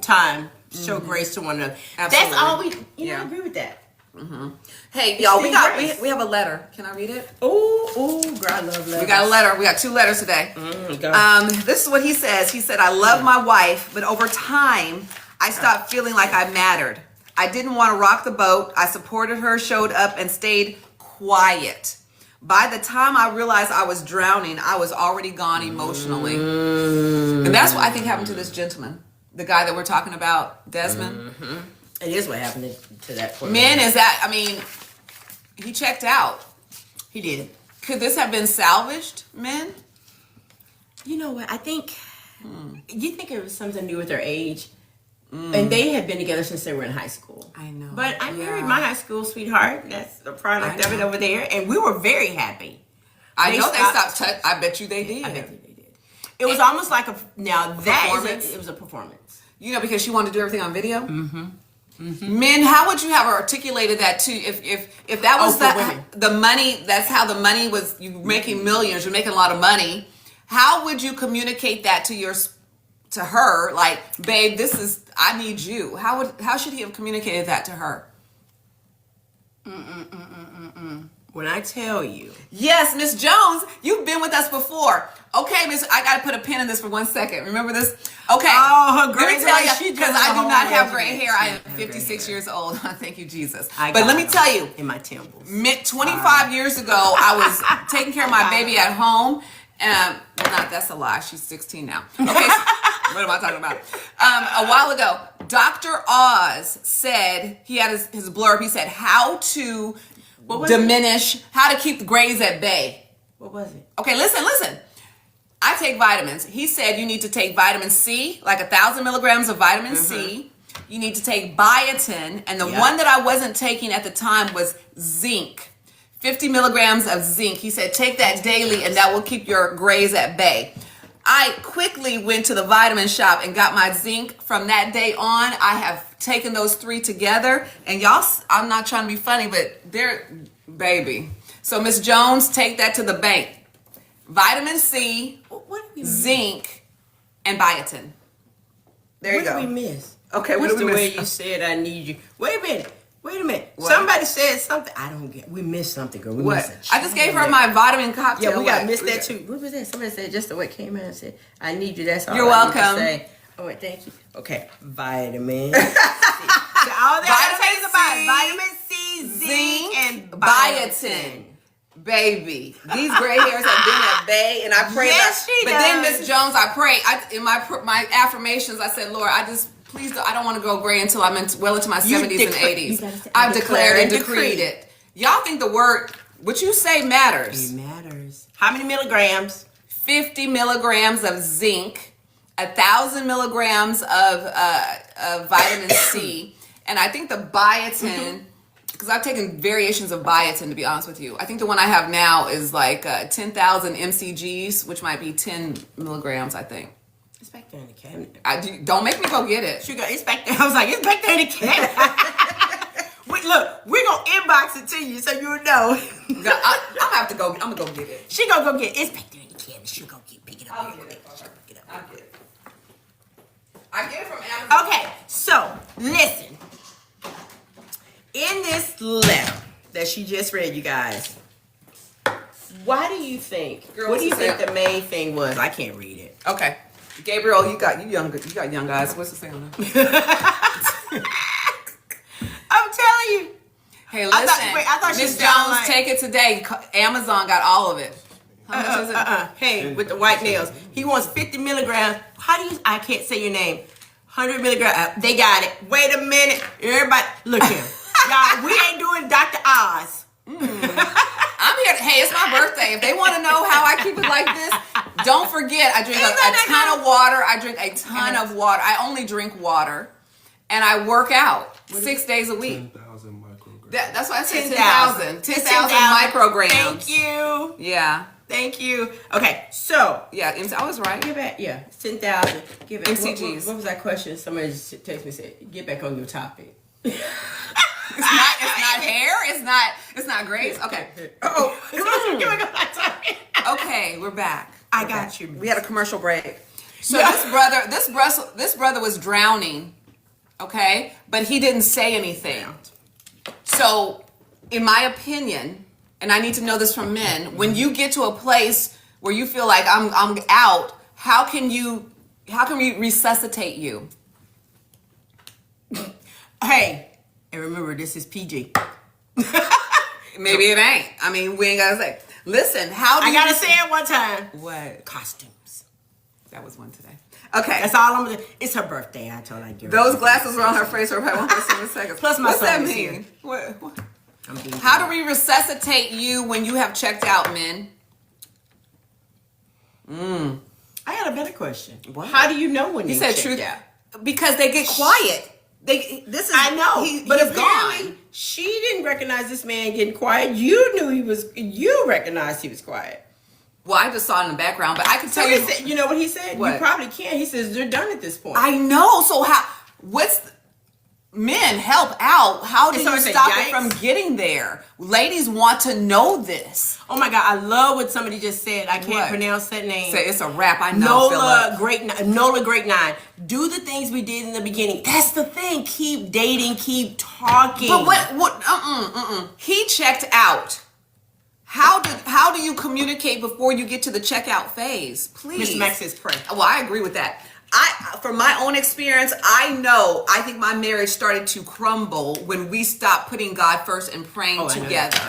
time. Show grace to one another. Absolutely. That's all we. You know, Yeah. I agree with that. Hey, y'all, we Grace. have a letter. Can I read it? Ooh, girl, I love letters. We got a letter. We got 2 letters today. Go. This is what he says. He said, I love my wife, but over time, I stopped feeling like I mattered. I didn't want to rock the boat. I supported her, showed up, and stayed quiet. By the time I realized I was drowning, I was already gone emotionally. And that's what I think happened to this gentleman, the guy that we're talking about, Desmond. It is what happened to that poor Men, man. is that, I mean, he checked out. He did. Could this have been salvaged, men? You know what? I think you think it was something to do with their age, and they had been together since they were in high school. I know. But I married Yeah. my high school sweetheart. That's a product of it over there, and we were very happy. I They know they stopped- stopped. I bet you they did. I bet they did. It was almost like Performance? it was a performance. You know, because she wanted to do everything on video. Men, how would you have articulated that too? If that was for women. the money, that's how the money was. You making millions, you're making a lot of money. How would you communicate that to her? Like, babe, I need you. How should he have communicated that to her? When I tell you, Yes, Miss Jones, you've been with us before. Okay, Miss, I gotta put a pin in this for 1 second. Remember this? Okay. Oh, her Let gray me tell hair, you, she because doing I the do whole not have regimen. gray hair. I am She have 56 gray years old. Thank you, Jesus. I But got let me them tell you, in my temples. 25 years ago, I was taking care of my baby at home. That's a lie. She's 16 now. Okay, so, what am I talking about? A while ago, Dr. Oz said, he had his blurb, he said, how to diminish, how to keep the grays at bay. What was it? Okay, listen. I take vitamins. He said you need to take vitamin C, like 1,000 milligrams of vitamin C. You need to take biotin, and the one that I wasn't taking at the time was zinc. 50 milligrams of zinc. He said take that daily, and that will keep your grays at bay. I quickly went to the vitamin shop and got my zinc. From that day on, I have taken those 3 together, and y'all, I'm not trying to be funny, but they're, baby. So Miss Jones, take that to the bank. Vitamin C, What did we miss? zinc, and biotin. There you What go. did we miss? Okay, what What's did we the way miss? you said I need you? Wait a minute. What? Somebody said something. I don't get. We missed something, girl. We What? missed a I just gave her giant- my vitamin cocktail. Yeah, we got What? missed that too. What was that? Somebody said just the way it came out and said, "I need you." That's all. You're I need to welcome. say. Oh, thank you. Okay, vitamin. So all that vitamin C, zinc, and biotin. Baby, these gray hairs have been at bay, and I pray. Yes, she But then does. Miss Jones, I pray. In my affirmations, I said, Lord, I just Please, I don't want to go gray until I'm well into my 70s and you 80s. gotta say, I've declared and decreed. decreed it. Y'all think the word, what you say matters. It matters. How many milligrams? 50 milligrams of zinc, 1,000 milligrams of vitamin C, and I think the biotin, because I've taken variations of biotin, to be honest with you. I think the one I have now is like 10,000 mcgs, which might be 10 milligrams, I think. It's back there in the cabinet. Don't make me go get it. Sugar, it's back there. I was like, it's back there in the cabinet. Look, we're going to inbox it to you so you'll know. I'm going to go get it. She going to go get it. It's back there in the cabinet. She'll go pick it up. I'll get it. Get up. I'll get it. I get it from Amazon. Okay, so listen. In this letter that she just read, you guys, why do you think? Girl, what do you what's it think say? the main thing was? I can't read it. Okay. Gabriel, you got young guys. What's the say on that? I'm telling you. Hey, listen. I thought she Miss was Jones, like, take it today. Amazon got all of it. How much is it? Hey, with the white nails, he wants 50 milligrams. How do you? I can't say your name. 100 milligrams. They got it. Wait a minute, everybody, look here, y'all. We ain't doing Dr. Oz. I'm here. Hey, it's my birthday. If they want to know how I keep it like this, don't forget. I drink a ton of water. I drink a ton of water. I only drink water, and I work out 6 days a week. 10,000 micrograms. That's why I said 10,000. 10,000 micrograms. Thank you. Yeah. Thank you. Okay, so Yeah, I was right. get back. Yeah, 10,000. Get back. MCGs. What was that question? Somebody just texted me and said, "Get back on your topic." It's not hair. It's not grace. Okay. Oh, get back on that topic. Okay, we're back. I got you. We had a commercial break. So Yeah. this brother was drowning, okay? But he didn't say anything. So, in my opinion, and I need to know this from men, when you get to a place where you feel like I'm out, how can we resuscitate you? Hey, and remember, this is PG. Maybe it ain't. I mean, we ain't gotta say. Listen, how do I you gotta say it one time. what? Costumes. That was one today. Okay. That's all I'm gonna. It's her birthday. I told her I'd give her. Those glasses were on her face for about 1 second. Plus my What's that son is mean? here. What? I'm being How do we resuscitate you when you have checked out, men? I got a better question. What? How do you know when You you said checked truth. out? Because they get quiet. I know, but he's apparently gone. she didn't recognize this man getting quiet. You knew he was. You recognized he was quiet. Well, I just saw it in the background, but I can So tell he you. said, you know what he said? What? You probably can't. He says they're done at this point. I know. So men help out. How do And so you I said, stop yikes. it from getting there? Ladies want to know this. Oh my God, I love what somebody just said. I can't What? pronounce that name. Say it's a wrap. I know. Nola Great Nine. Do the things we did in the beginning. That's the thing. Keep dating. Keep talking. But what? He checked out. How do you communicate before you get to the checkout phase? Please. Mr. Max says pray. Well, I agree with that. From my own experience, I think my marriage started to crumble when we stopped putting God first and praying together.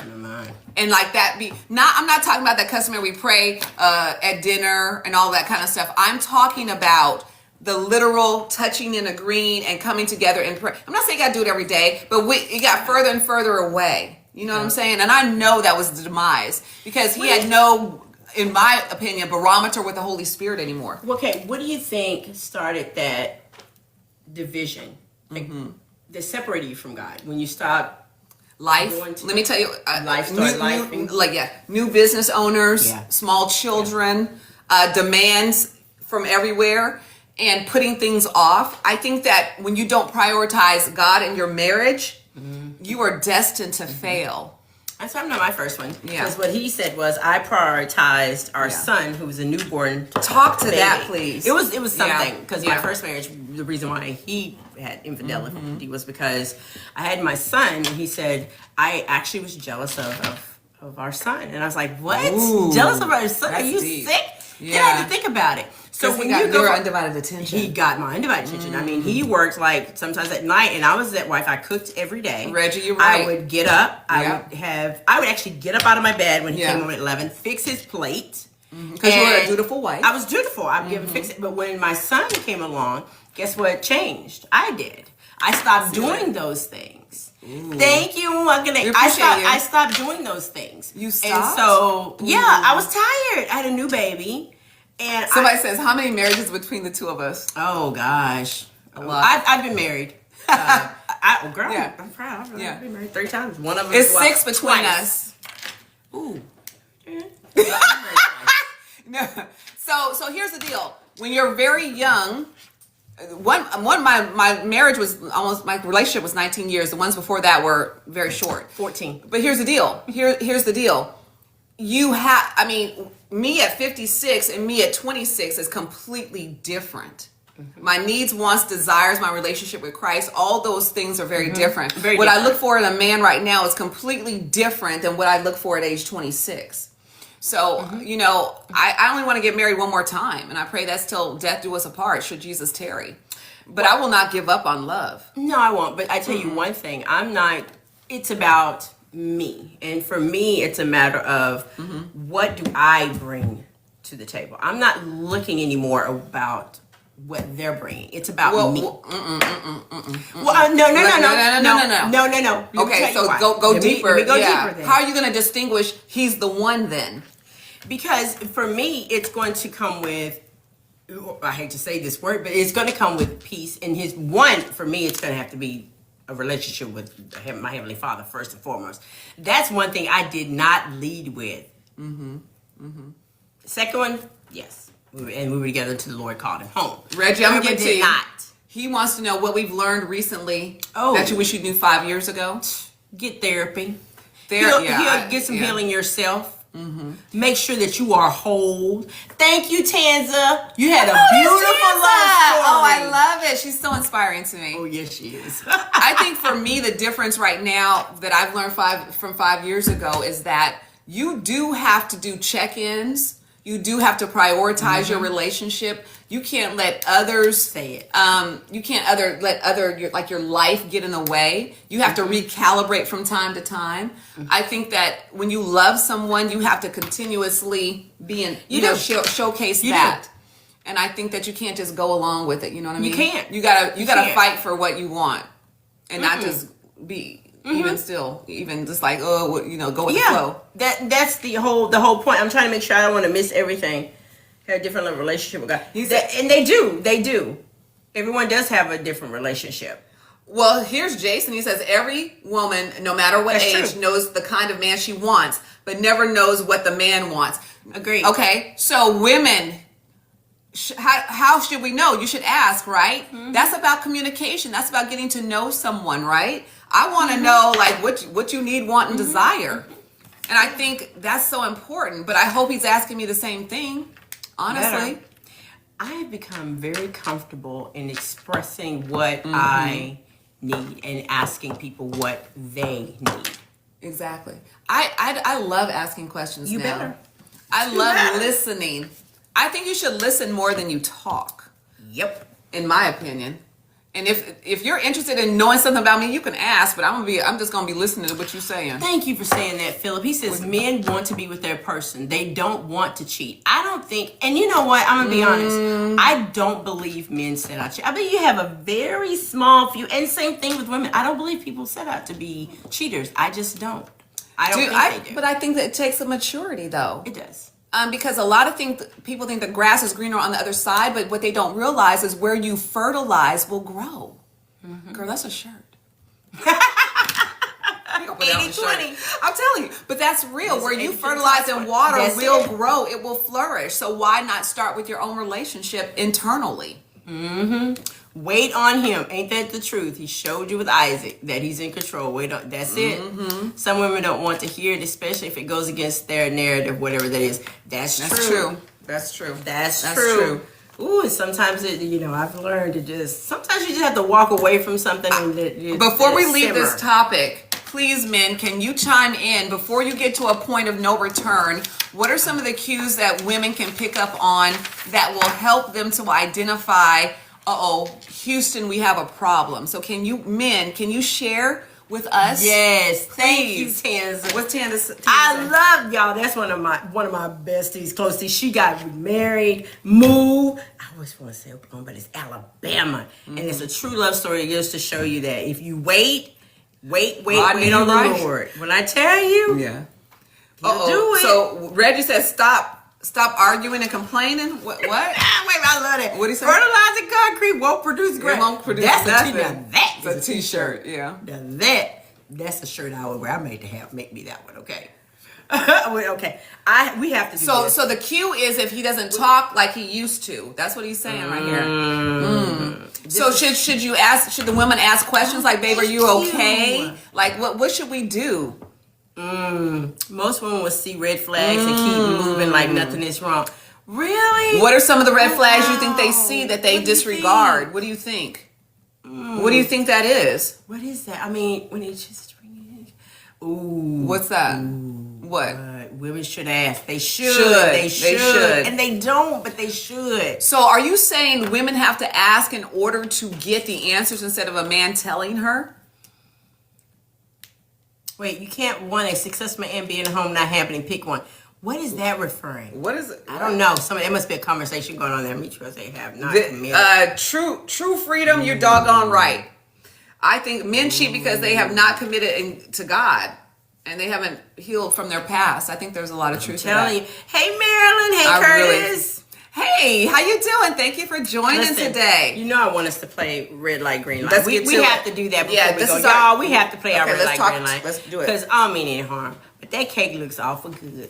And like that I'm not talking about that customary we pray at dinner and all that kind of stuff. I'm talking about the literal touching and agreeing and coming together and pray. I'm not saying you got to do it every day, but it got further and further away. You know what I'm saying? And I know that was the demise because he had no, in my opinion, barometer with the Holy Spirit anymore. Okay, what do you think started that division that separated you from God when you stopped? Life. Let me tell you, new business owners, small children, demands from everywhere, and putting things off. I think that when you don't prioritize God in your marriage, you are destined to fail. That's not my first one. Yeah. Because what he said was, I prioritized our son, who was a newborn. Talk to baby. that, please. It was something because my Yeah. first marriage, the reason why he had infidelity was because I had my son, and he said I actually was jealous of our son, and I was like, what? Ooh, Jealous of our son? Are that's you deep. sick? Yeah. Then I had to think about it. So when you go your undivided attention, he got my undivided attention. I mean, he worked like sometimes at night, and I was that wife. I cooked every day. Reggie, you're right. I would get up. Yeah. I would actually get up out of my bed when he came home at 11, fix his plate. because you were a dutiful wife. I was dutiful. I would give him fix it. But when my son came along, Guess what changed? I did. I stopped doing those things. Thank you. I stopped doing those things. You stopped? And so, yeah, I was tired. I had a new baby. And Somebody says, how many marriages between the two of us? Oh, gosh. A lot. I've been married. Girl, Yeah. I'm proud. I've Yeah. been married 3 times. One of them It's is 6 between twice. us. Ooh. No. So here's the deal. When you're very young, my marriage was my relationship was 19 years. The ones before that were very short. 14. But here's the deal. Here's the deal. Me at 56 and me at 26 is completely different. My needs, wants, desires, my relationship with Christ, all those things are very different. What I look for in a man right now is completely different than what I look for at age 26. So, I only want to get married one more time. And I pray that's till death do us apart, should Jesus tarry. But I will not give up on love. No, I won't. But I tell you one thing. It's about me. And for me, it's a matter of what do I bring to the table. I'm not looking anymore about what they're bringing. It's about me. No. Okay, so go deeper. Let me go deeper then. How are you going to distinguish he's the one then? Because for me, it's going to come with, I hate to say this word, but it's going to come with peace. And for me, it's going to have to be a relationship with my Heavenly Father first and foremost. That's one thing I did not lead with. Second one, yes. And we were together until the Lord called him home. Reggie, I'm going to get to you. Not. He wants to know what we've learned recently Oh. that you wish you knew 5 years ago. Get therapy. He'll Get some healing yourself. Make sure that you are whole. Thank you, Tanza. You had a beautiful love story. Oh, I love it. She's so inspiring to me. Oh, yes, she is. I think for me, the difference right now that I've learned from 5 years ago is that you do have to do check-ins. You do have to prioritize your relationship. You can't let others say it. You can't let your life get in the way. You have to recalibrate from time to time. I think that when you love someone, you have to continuously be in, showcase that. And I think that you can't just go along with it. You know what I mean? You can't. You gotta fight for what you want, and not just be even just like go with the flow. That's the whole point. I'm trying to make sure I don't want to miss everything. Have a different relationship with God. And they do. Everyone does have a different relationship. Well, here's Jason. He says every woman, no matter what age, knows the kind of man she wants, but never knows what the man wants. Agreed. Okay, so women, how should we know? You should ask, right? That's about communication. That's about getting to know someone, right? I want to know what you need, want, and desire. And I think that's so important. But I hope he's asking me the same thing, honestly. Better. I have become very comfortable in expressing what I need and asking people what they need. Exactly. I love asking questions You now. better. I love listening. I think you should listen more than you talk. Yep. In my opinion. And if you're interested in knowing something about me, you can ask, but I'm just gonna be listening to what you're saying. Thank you for saying that, Philip. He says men want to be with their person. They don't want to cheat. I don't think, and you know what? I'm gonna be honest. I don't believe men set out to cheat. I bet you have a very small few, and same thing with women. I don't believe people set out to be cheaters. I just don't. I don't think they do. But I think that it takes a maturity, though. It does. Because a lot of people think the grass is greener on the other side, but what they don't realize is where you fertilize will grow. Girl, that's a shirt. 80-20. I'm telling you. But that's real. Where you fertilize and water will grow. It will flourish. So why not start with your own relationship internally? Wait on him. Ain't that the truth? He showed you with Isaac that he's in control. Wait on. That's it. Some women don't want to hear it, especially if it goes against their narrative, whatever that is. That's true. That's true. That's true. Ooh, and sometimes I've learned to sometimes you just have to walk away from something. Before we leave this topic, please, men, can you chime in before you get to a point of no return? What are some of the cues that women can pick up on that will help them to identify, Houston, we have a problem? So can you share with us? Yes, thank you, Please. Tanza. What's Tanza? I love y'all. That's one of my besties, closely. She got married, moved. I always want to say Oklahoma, but it's Alabama, and it's a true love story. Just to show you that if you wait on the Lord. When I tell you, Yeah. do it. So Reggie says, stop arguing and complaining. What? Wait, I love that. What'd he say? Fertilizing concrete won't produce grass. It won't produce That's nothing. That's It's a t-shirt. Yeah. That's a shirt I would wear. I made to have make me that one. Okay. Okay. We have to do this. So the cue is if he doesn't talk like he used to. That's what he's saying right here. So should you ask? Should the women ask questions like, "Babe, are you okay?" Like, what should we do? Most women will see red flags and keep moving like nothing is wrong. Really? What are some of the red flags you think they see that they disregard? What do you think? What do you think that is? What is that? I mean, when it's just ooh. What's that? What? Women should ask. They should. They should. And they don't, but they should. So are you saying women have to ask in order to get the answers instead of a man telling her? Wait, you can't want a successful man being at home not happening. Pick one. What is that referring? What is it? I don't know. There must be a conversation going on there. Me sure they have not committed. True freedom. You're doggone right. I think men cheat because they have not committed to God and they haven't healed from their past. I think there's a lot of truth to that. Telling you. Hey, Marilyn. Hey, Curtis. Hey, how you doing? Thank you for joining today. You know I want us to play red light, green light. Let's we get to have it. to do that before Yeah, we this go. is our- Y'all, we have to play our Okay, red let's light, talk- green light. let's do it. Because I don't mean any harm. But that cake looks awful good.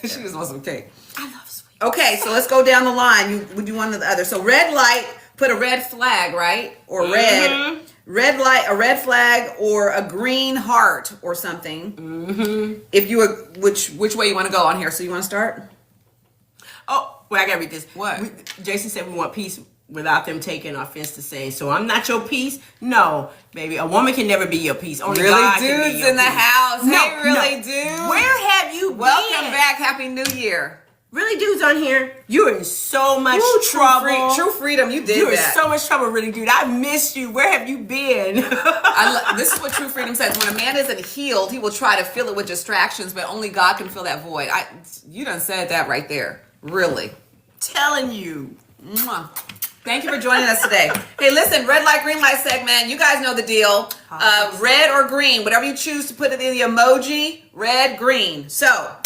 She just wants some cake. I love sweet. Okay, so let's go down the line. Would you one or the other? So red light, put a red flag, right? Or red. Red light, a red flag, or a green heart, or something. If you, which way you want to go on here? So you want to start? Oh, wait, I gotta read this. What? Jason said we want peace without them taking offense to saying, so I'm not your peace? No, baby. A woman can never be your peace. Only Really, God can be dudes your in the peace. house. No, Hey, really, no. dudes. Where have you been? Welcome back. Happy New Year. Really, dudes on here? You're in so much Ooh, trouble. True freedom. You did You're in that. so much trouble, really, dude. I missed you. Where have you been? This is what true freedom says. When a man isn't healed, he will try to fill it with distractions, but only God can fill that void. You done said that right there. Really. Telling you. Mwah. Thank you for joining us today. Hey, listen, red light, green light segment. You guys know the deal. Red or green, whatever you choose to put it in the emoji, red, green. So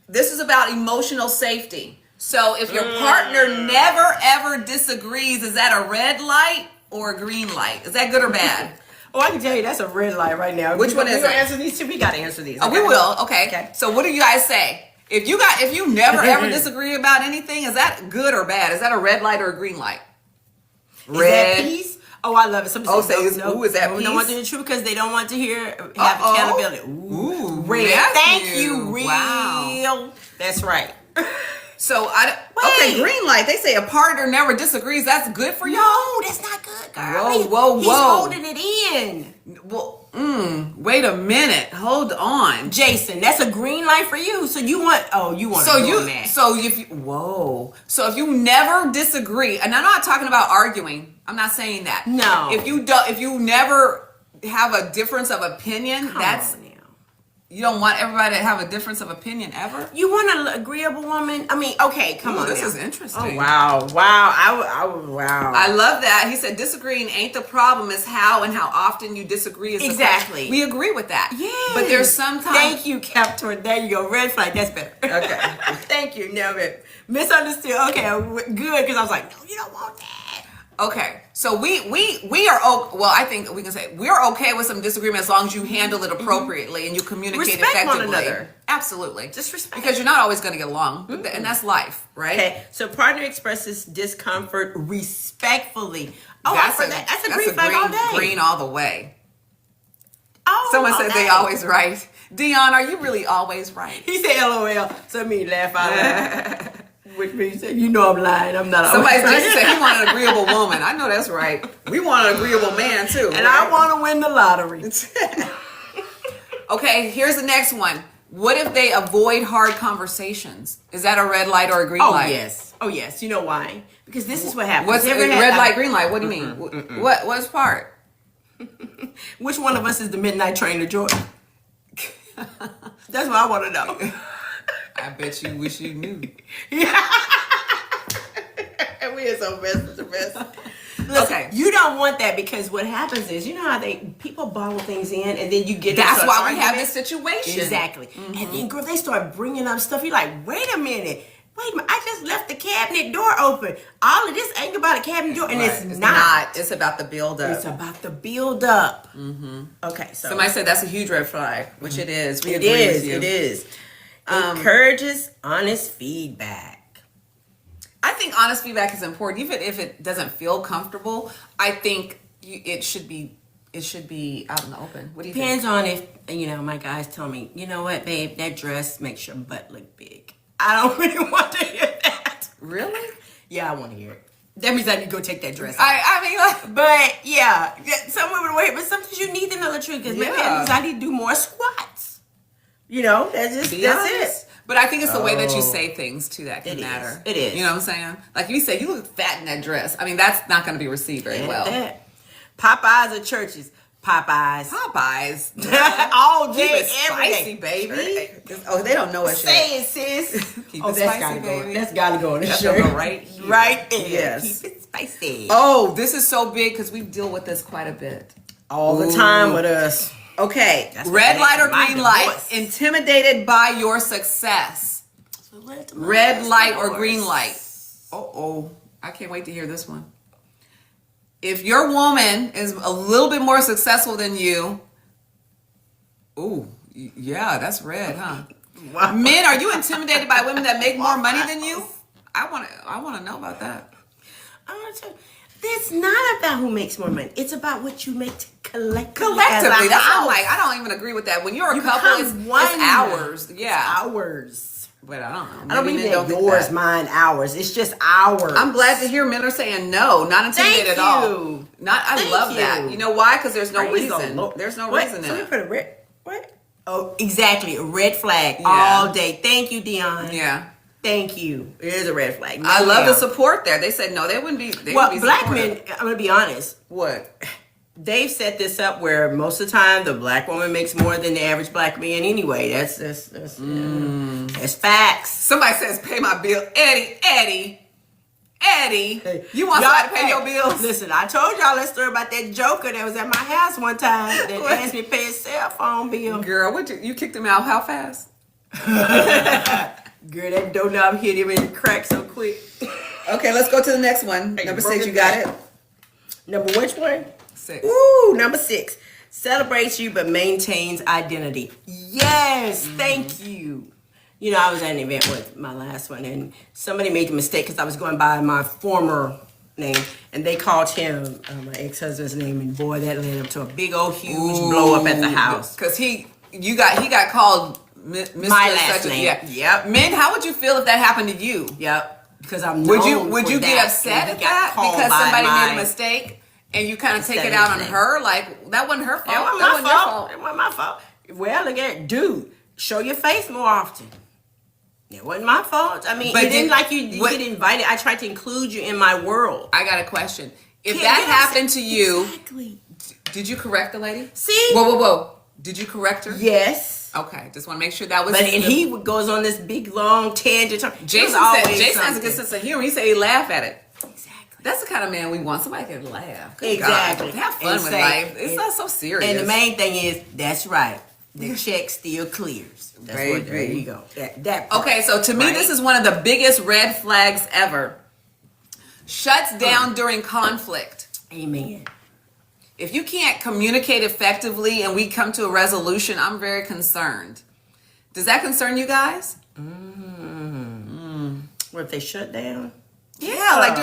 this is about emotional safety. So if your partner never ever disagrees, is that a red light or a green light? Is that good or bad? Oh, I can tell you that's a red light right now. Which one is we gonna it? answer these two? We gotta answer these. Oh, we will. Okay. Okay. So what do you guys say? If you never ever disagree about anything, is that good or bad? Is that a red light or a green light? Is that peace? Oh, I love it. Somebody says, is that no, peace? don't want to hear the truth because they don't want to have accountability. Ooh, Red. Matthew. Thank you, real. Wow. That's right. So okay, green light. They say a partner never disagrees. That's good for y'all. No, that's not good, girl. Whoa. He's holding it in. Well, wait a minute. Hold on. Jason, that's a green light for you. So you want that. So if you never disagree, and I'm not talking about arguing. I'm not saying that. No. If you never have a difference of opinion, Come on now. You don't want everybody to have a difference of opinion ever? You want an agreeable woman? I mean, okay, come on. This now. is interesting. Oh, wow. Wow. I love that. He said disagreeing ain't the problem, it's how and how often you disagree is the Exactly. question. We agree with that. Yeah. But there's sometimes... Thank you, Captain. There you go. Red flag. That's better. Okay. Thank you. No, misunderstood. Okay, good. Because I was like, no, you don't want that. Okay, so we are well. I think we can say we're okay with some disagreement as long as you handle it appropriately and you communicate Respect effectively. one another. Absolutely, Just respect. because you're not always going to get along, and that's life, right? Okay, so partner expresses discomfort respectfully. Oh, that's a green flag all day. Green all the way. Oh, Someone all said day. they always right. Dion, are you really always right? He said LOL, so me laugh out loud. Which means you know I'm lying. I'm not. Somebody always just said he wanted an agreeable woman. I know that's right. We want an agreeable man too, and right? I want to win the lottery. Okay, here's the next one. What if they avoid hard conversations? Is that a red light or a green light? Oh yes. You know why? Because this is what happens. What's red light, green light? What do you mean? What's part? Which one of us is the midnight train to Jordan? That's what I want to know. I bet you wish you knew. Yeah. We are so best. Listen, Okay. you don't want that because what happens is, you know how people bottle things in and then you get That's into why an we have argument? this situation. Exactly. And then, girl, they start bringing up stuff. You're like, wait a minute. I just left the cabinet door open. All of this ain't about a cabinet door, and Right. it's not. It's about the build-up. It's about the build up. Okay, so Somebody said that's a huge red flag, which it is. We it agree is. with you. It is. Encourages honest feedback. I think honest feedback is important, even if it doesn't feel comfortable. I think it should be out in the open. What do you Depends think? on if my guys tell me, you know what, babe, that dress makes your butt look big. I don't really want to hear that. Really? Yeah, I want to hear it. That means I need to go take that dress off. I mean, like, But yeah, some women wait, but sometimes you need to know the truth because maybe that means I need to do more squats. That's be that's honest. it. But I think it's the way that you say things too that can It is. matter. It is. You know what I'm saying? Like you say, you look fat in that dress. I mean, that's not going to be received very well. That. Popeyes or churches? Popeyes. Popeyes. All Keep day, it spicy, every day. baby. Oh, they don't know us yet. Say it, sis. Keep Oh, it that's spicy, gotta go. baby. That's gotta go in the That's shirt. gonna go right here. Right there. Yes. Keep it spicy. Oh, this is so big because we deal with this quite a bit. All the time with us. Okay, That's red what light or makes green my light? divorce. Intimidated by your success. Red light or green light? Oh, I can't wait to hear this one. If your woman is a little bit more successful than you, yeah, that's red, huh? Wow. Men, are you intimidated by women that make more money than you? I want to know about that. I'm gonna tell you, it's not about who makes more money. It's about what you make collectively. Collectively, as a that's what I'm house. like. I don't even agree with that. When you're a You couple, it's become one. hours. Yeah, Hours. but I don't know. I don't Maybe mean men that think yours, that. mine, ours. It's just ours. I'm glad to hear men are saying no, not intimidated Thank at all. you. I Thank love you. that. You know why? Because there's no Praise the reason. Lord. There's no What? reason in So you it. put a red. What? Oh, exactly. A red flag Yeah. all day. Thank you, Dion. Yeah. Thank you. It is a red flag. I No, love the ma'am. support there. They said no, they wouldn't be. Well, would be black supportive. men, I'm going to be honest. What? They've set this up where most of the time the black woman makes more than the average black man anyway. That's facts. Somebody says pay my bill. Eddie. You want somebody to pay your bills? Listen, I told y'all that story about that joker that was at my house one time that asked me to pay his cell phone bill. Girl, what you kicked him out how fast? Girl, that doorknob hit him in the crack so quick. Okay, let's go to the next one. Hey, Number broke 6, it you got back. it? Number which one? 6. Ooh, number 6. Celebrates you but maintains identity. Yes, thank you. You know, I was at an event with my last one, and somebody made the mistake because I was going by my former name, and they called him my ex-husband's name, and boy, that led up to a big old huge blow up at the house. Because he got called Mr. My last such a- name. Yeah. Yep. Men, how would you feel if that happened to you? Yep. Because I'm Would known you for get that, upset and at he got that called because by somebody my- made a mistake and you kind of take Instead it of out his on name. her? Like that wasn't her fault. That wasn't That my wasn't your fault. fault. It wasn't my fault. Well, look at it. Dude, show your face more often. It wasn't my fault. I mean, But it didn't did- like you what- get invited. I tried to include you in my world. I got a question. If Yeah, that yes, happened to you, Exactly. did you correct the lady? See? Whoa. Did you correct her? Yes. Okay, just want to make sure that was. But and he goes on this big long tangent. Jason has a good sense of humor. He said he laugh at it. Exactly. That's the kind of man we want. Somebody can laugh. Good Exactly. God. Have fun And with say- life. It's not so serious. And the main thing is, that's right. The check still clears. That's what, there you go. That part, Okay, so to me, right? this is one of the biggest red flags ever. Shuts down during conflict. Amen. If you can't communicate effectively and we come to a resolution, I'm very concerned. Does that concern you guys? What if they shut down? Yeah, like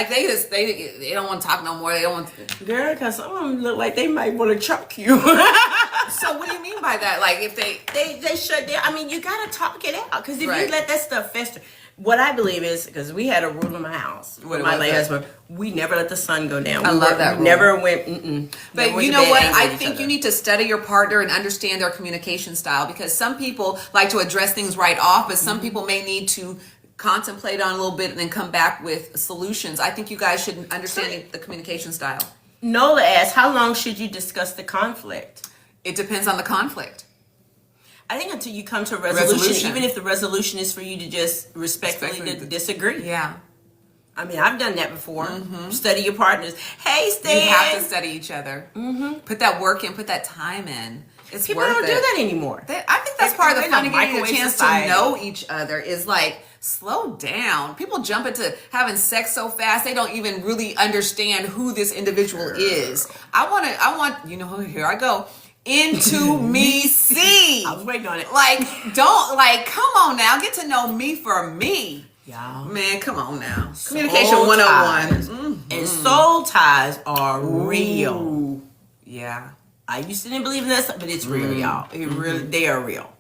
they don't want to talk no more. They don't want. Girl, because some of them look like they might want to choke you. So what do you mean by that? Like if they shut down. I mean, you got to talk it out. Because if Right. you let that stuff fester. What I believe is, because we had a rule in my house. What My was late that? husband, we never let the sun go down. I love that We rule. never went, But never went you to know bed what? angry I at each think other. you need to study your partner and understand their communication style, because some people like to address things right off, but some people may need to contemplate on a little bit and then come back with solutions. I think you guys should understand the communication style. Nola asks, how long should you discuss the conflict? It depends on the conflict. I think until you come to a resolution, Resolution. even if the resolution is for you to just respectfully disagree. Yeah. I mean, I've done that before. Study your partners. Hey, Stan. You have to study each other. Put that work in, put that time in. It's People worth don't it. do that anymore. I think that's part of the We're fun in of a getting a microwave chance society. to know each other is like, slow down. People jump into having sex so fast they don't even really understand who this individual is. I want, you know, here I go. Into me see. I was waiting on it. Come on now, get to know me for me. Y'all. Man, come on now. Soul Communication ties. 101. And soul ties are real. Yeah. I used to didn't believe in that stuff, but it's real, y'all. It really, they are real.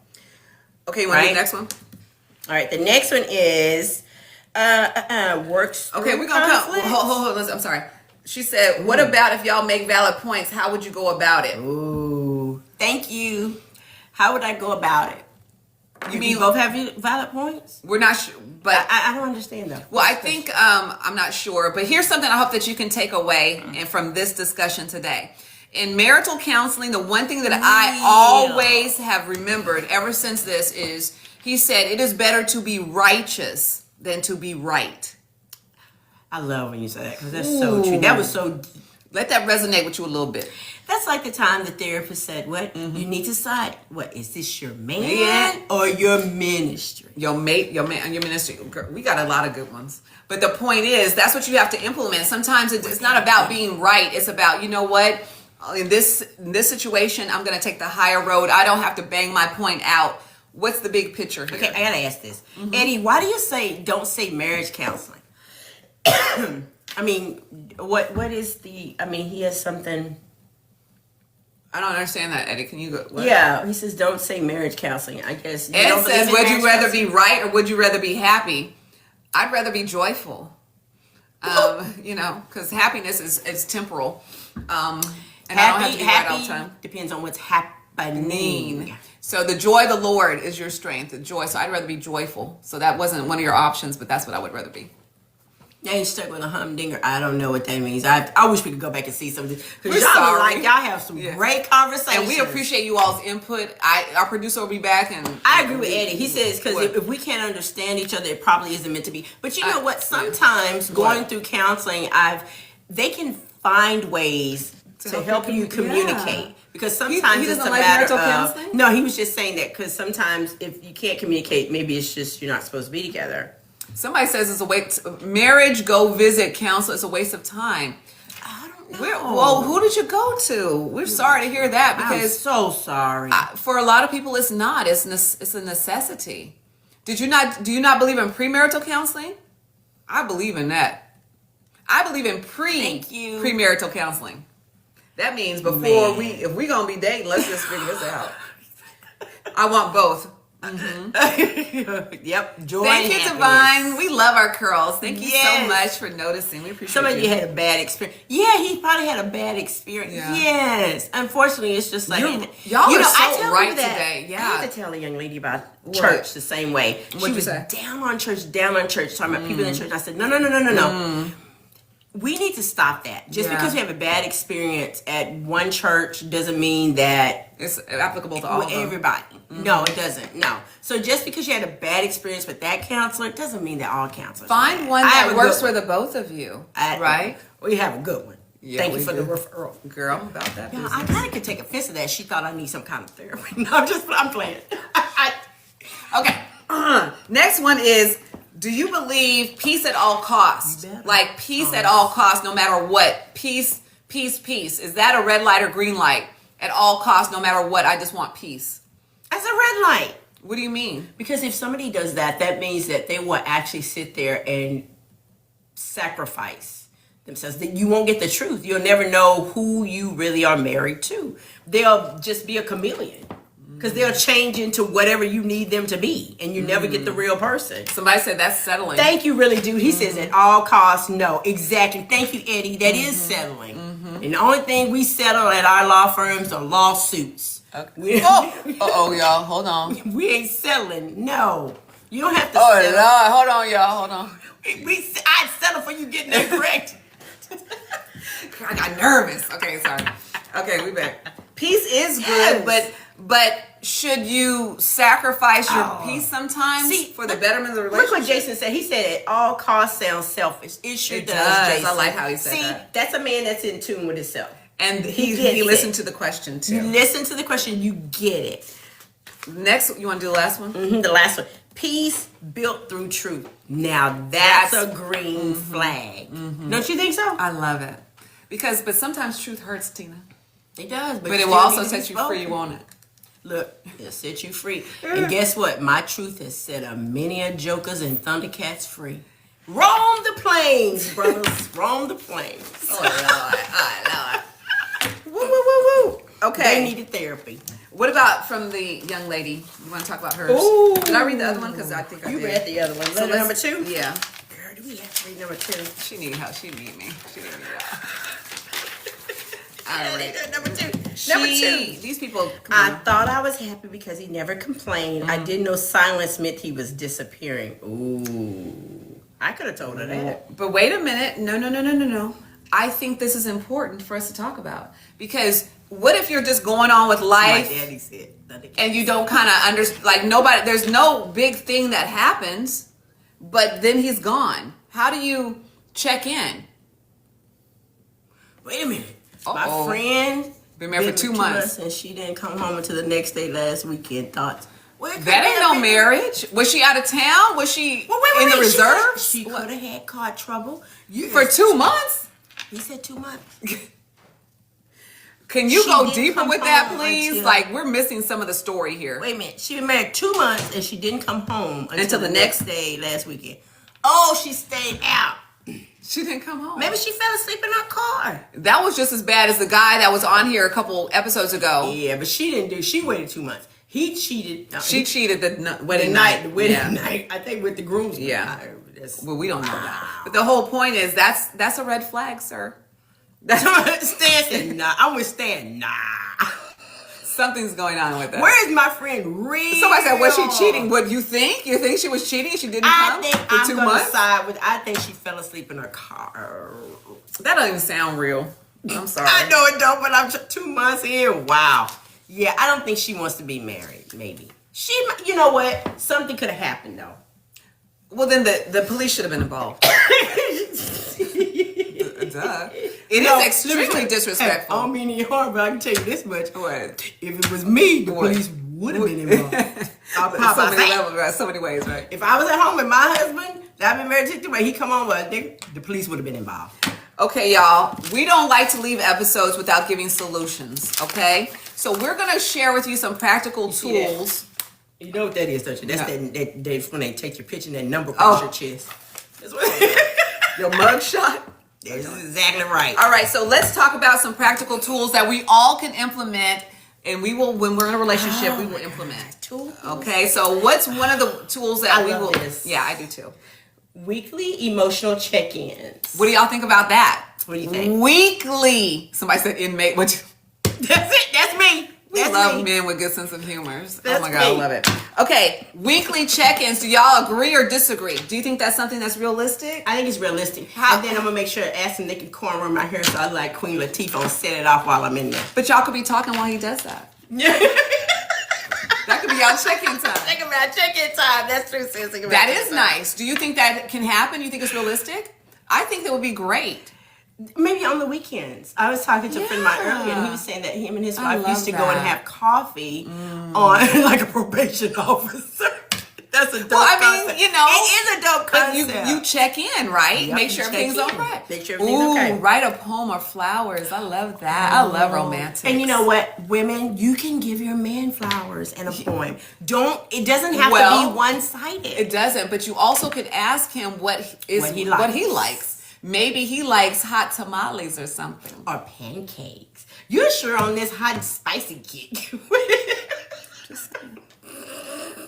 Okay, you want to do Right? the next one? All right, the next one is works. Okay, we're gonna come. Hold on. I'm sorry. She said, "What about if y'all make valid points? How would you go about it?" Ooh, thank you. How would I go about it? You mean- both have valid points? We're not sure, but I don't understand though. well, I think I'm not sure. But here's something I hope that you can take away and from this discussion today. In marital counseling, the one thing that I always have remembered ever since this is he said it is better to be righteous than to be right. I love when you say that because that's so true. That was so. Let that resonate with you a little bit. That's like the time the therapist said, "What you need to decide? What is this your man or your ministry?" Your mate, your man, and your ministry. Girl, we got a lot of good ones. But the point is, that's what you have to implement. Sometimes it's not about being right. It's about, you know what? In this situation, I'm going to take the higher road. I don't have to bang my point out. What's the big picture here? Okay, I gotta ask this, Eddie. Why do you don't say marriage counseling? I mean, what is the? I mean, he has something. I don't understand that, Eddie. Can you go? What? Yeah, he says don't say marriage counseling. I guess you Ed don't believe says, in would you marriage rather counseling? be right or would you rather be happy? I'd rather be joyful. You know, because happiness is temporal. And I don't have to be right all the time. Depends on what's happening. So the joy of the Lord is your strength. The joy. So I'd rather be joyful. So that wasn't one of your options, but that's what I would rather be. Now you're stuck with a humdinger. I don't know what that means. I wish we could go back and see something. We're Because y'all be sorry. like, y'all have some great conversations. And we appreciate you all's input. Our producer will be back. And I agree with Eddie. He says, because if we can't understand each other, it probably isn't meant to be. But you know what? Sometimes going through counseling, they can find ways to help you communicate. Because sometimes he it's doesn't a like matter marital of... counseling? No, he was just saying that because sometimes if you can't communicate, maybe it's just you're not supposed to be together. somebody says it's a waste. Marriage, go visit counsel. It's a waste of time. I don't know. Well, who did you go to? We're sorry to hear that I'm because so sorry. for a lot of people, it's not. It's a necessity. Do you not believe in premarital counseling? I believe in that. I believe in Thank you. premarital counseling. That means before if we gonna be dating, let's just figure this out. I want both. Yep. Joy Thank and you, happiness. Divine. We love our curls. Thank you so Yes. much for noticing. We appreciate Some of you you. had a bad experience. Yeah, he probably had a bad experience. Yeah. Yes. Unfortunately, it's just like Y'all you are know, so I tell right people that, today. Yeah. I had to tell a young lady about church the same way. What'd She you was say? down on church, talking about people in church. I said, no. We need to stop that. Just because you have a bad experience at one church doesn't mean that It's applicable to all of them. everybody. No, it doesn't. No. So just because you had a bad experience with that counselor doesn't mean that all counselors are Find bad. one I have that a works good for the both of you. one. Right? We have a good one. Yeah, Thank you we for do. the referral. Girl, I'm about that Yeah, business. I kind of could take offense to that. She thought I need some kind of therapy. No, I'm playing. Okay. Next one is, do you believe peace at all costs? You better. Like peace at all costs, no matter what. Peace. Is that a red light or green light? At all costs, no matter what, I just want peace. That's a red light. What do you mean? Because if somebody does that, that means that they will actually sit there and sacrifice themselves. That you won't get the truth. You'll never know who you really are married to. They'll just be a chameleon. Because they'll change into whatever you need them to be. And you never get the real person. Somebody said that's settling. Thank you, really, dude. He says at all costs, no. Exactly. Thank you, Eddie. That is settling. And the only thing we settle at our law firms are lawsuits. Okay. Oh, y'all, hold on. We ain't settling. No. You don't have to Oh, settle. Lord, hold on, y'all, hold on. I'd settle for you getting that correct. I got nervous. Okay, sorry. Okay, we back. Peace is good, but should you sacrifice your peace sometimes for the betterment of the relationship? Look what Jason said. He said at all costs sounds selfish. It sure does, Jason. I like how he said that. That's a man that's in tune with himself. And he listened to the question too. You listen to the question, you get it. Next, you want to do the last one? Mm-hmm, the last one. Peace built through truth. Now that's a green flag. Mm-hmm. Don't you think so? I love it. But sometimes truth hurts, Tina. It does. But it will also set you free, won't it? Look, it'll set you free. And guess what? My truth has set a many a jokers and Thundercats free. Roam the plains, brothers. Roam the plains. Oh, Lord. Woo, woo, woo, woo. Okay. They needed therapy. What about from the young lady? You want to talk about hers? Ooh. Did I read the other one? Because I think I did. You read the other one. So Number 2? Yeah. Girl, do we have to read number 2? She need help. She need me. She need me. All right. Number 2. Number 2. These people. I thought I was happy because he never complained. I didn't know silence meant he was disappearing. Ooh. I could have told her that. But wait a minute. No. I think this is important for us to talk about. Because what if you're just going on with life? My daddy said. And you don't kind of understand, like nobody, there's no big thing that happens, but then he's gone. How do you check in? Wait a minute. Uh-oh. My friend been married for 2 months. And she didn't come home until the next day last weekend. Thoughts. That ain't no marriage. Was she out of town? Was she in the reserves? She could have had car trouble. For 2 months? He said 2 months. Can you She go didn't deeper come with that, home please? until- Like, we're missing some of the story here. Wait a minute. She been married 2 months and she didn't come home Until the the next day last weekend. Oh, she stayed out. She didn't come home. Maybe she fell asleep in her car. That was just as bad as the guy that was on here a couple episodes ago. Yeah, but she didn't do. She waited 2 months. He cheated. She cheated the wedding night. The wedding night. I think with the groomsmen. Yeah. Well, we don't know that. But the whole point is that's a red flag, sir. That's what Stan said. Nah, I'm with Stan. Nah. Something's going on with that. Where is my friend Real? Somebody said, was she cheating? What you think? You think she was cheating and she didn't come for 2 months? I think she fell asleep in her car. That doesn't even sound real. I'm sorry. I know it don't, but I'm 2 months in. Wow. Yeah, I don't think she wants to be married. Maybe you know what? Something could have happened though. Well, then the police should have been involved. Duh. It is extremely disrespectful. I don't mean any harm, but I can tell you this much. What? If it was me, the police would have been involved. So many ways, right? If I was at home with my husband, that I've been married to 2 months, he come on, but the police would have been involved. Okay, y'all. We don't like to leave episodes without giving solutions, okay? So we're going to share with you some practical tools. You know what that is, don't you? That's that when they take your picture and that number across your chest. That's what your mug shot. That's exactly right. All right, so let's talk about some practical tools that we all can implement, and we will, when we're in a relationship, we will implement. Tools. Okay, so what's one of the tools that we will? This. Yeah, I do too. Weekly emotional check-ins. What do y'all think about that? What do you think? Weekly. Somebody said inmate. What? That's it. That's me. We That's love me. men with good sense of humor. That's oh my God, I me. love it. Okay, weekly check-ins. Do y'all agree or disagree? Do you think that's something that's realistic? I think it's realistic. And then I'm gonna make sure to ask him they can cornrow my hair so I look like Queen Latifah and set it off while I'm in there. But y'all could be talking while he does that. That could be y'all check-in time. Think about check-in time. That's true, sis. That is nice. Do you think that can happen? You think it's realistic? I think that would be great. Maybe on the weekends. I was talking to a friend of mine earlier, and he was saying that him and his wife love used to go that. and have coffee on like a probation officer. That's a dope concept. You know, it is a dope but concept. you check in, right? Yep, Make you sure check everything's in. all right. Make sure everything's okay. Write a poem or flowers. I love that. I love romantics. And you know what, women, you can give your man flowers and a poem. It doesn't have to be one-sided. It doesn't, but you also could ask him what he likes. Maybe he likes hot tamales or something. Or pancakes. You're sure on this hot and spicy kick.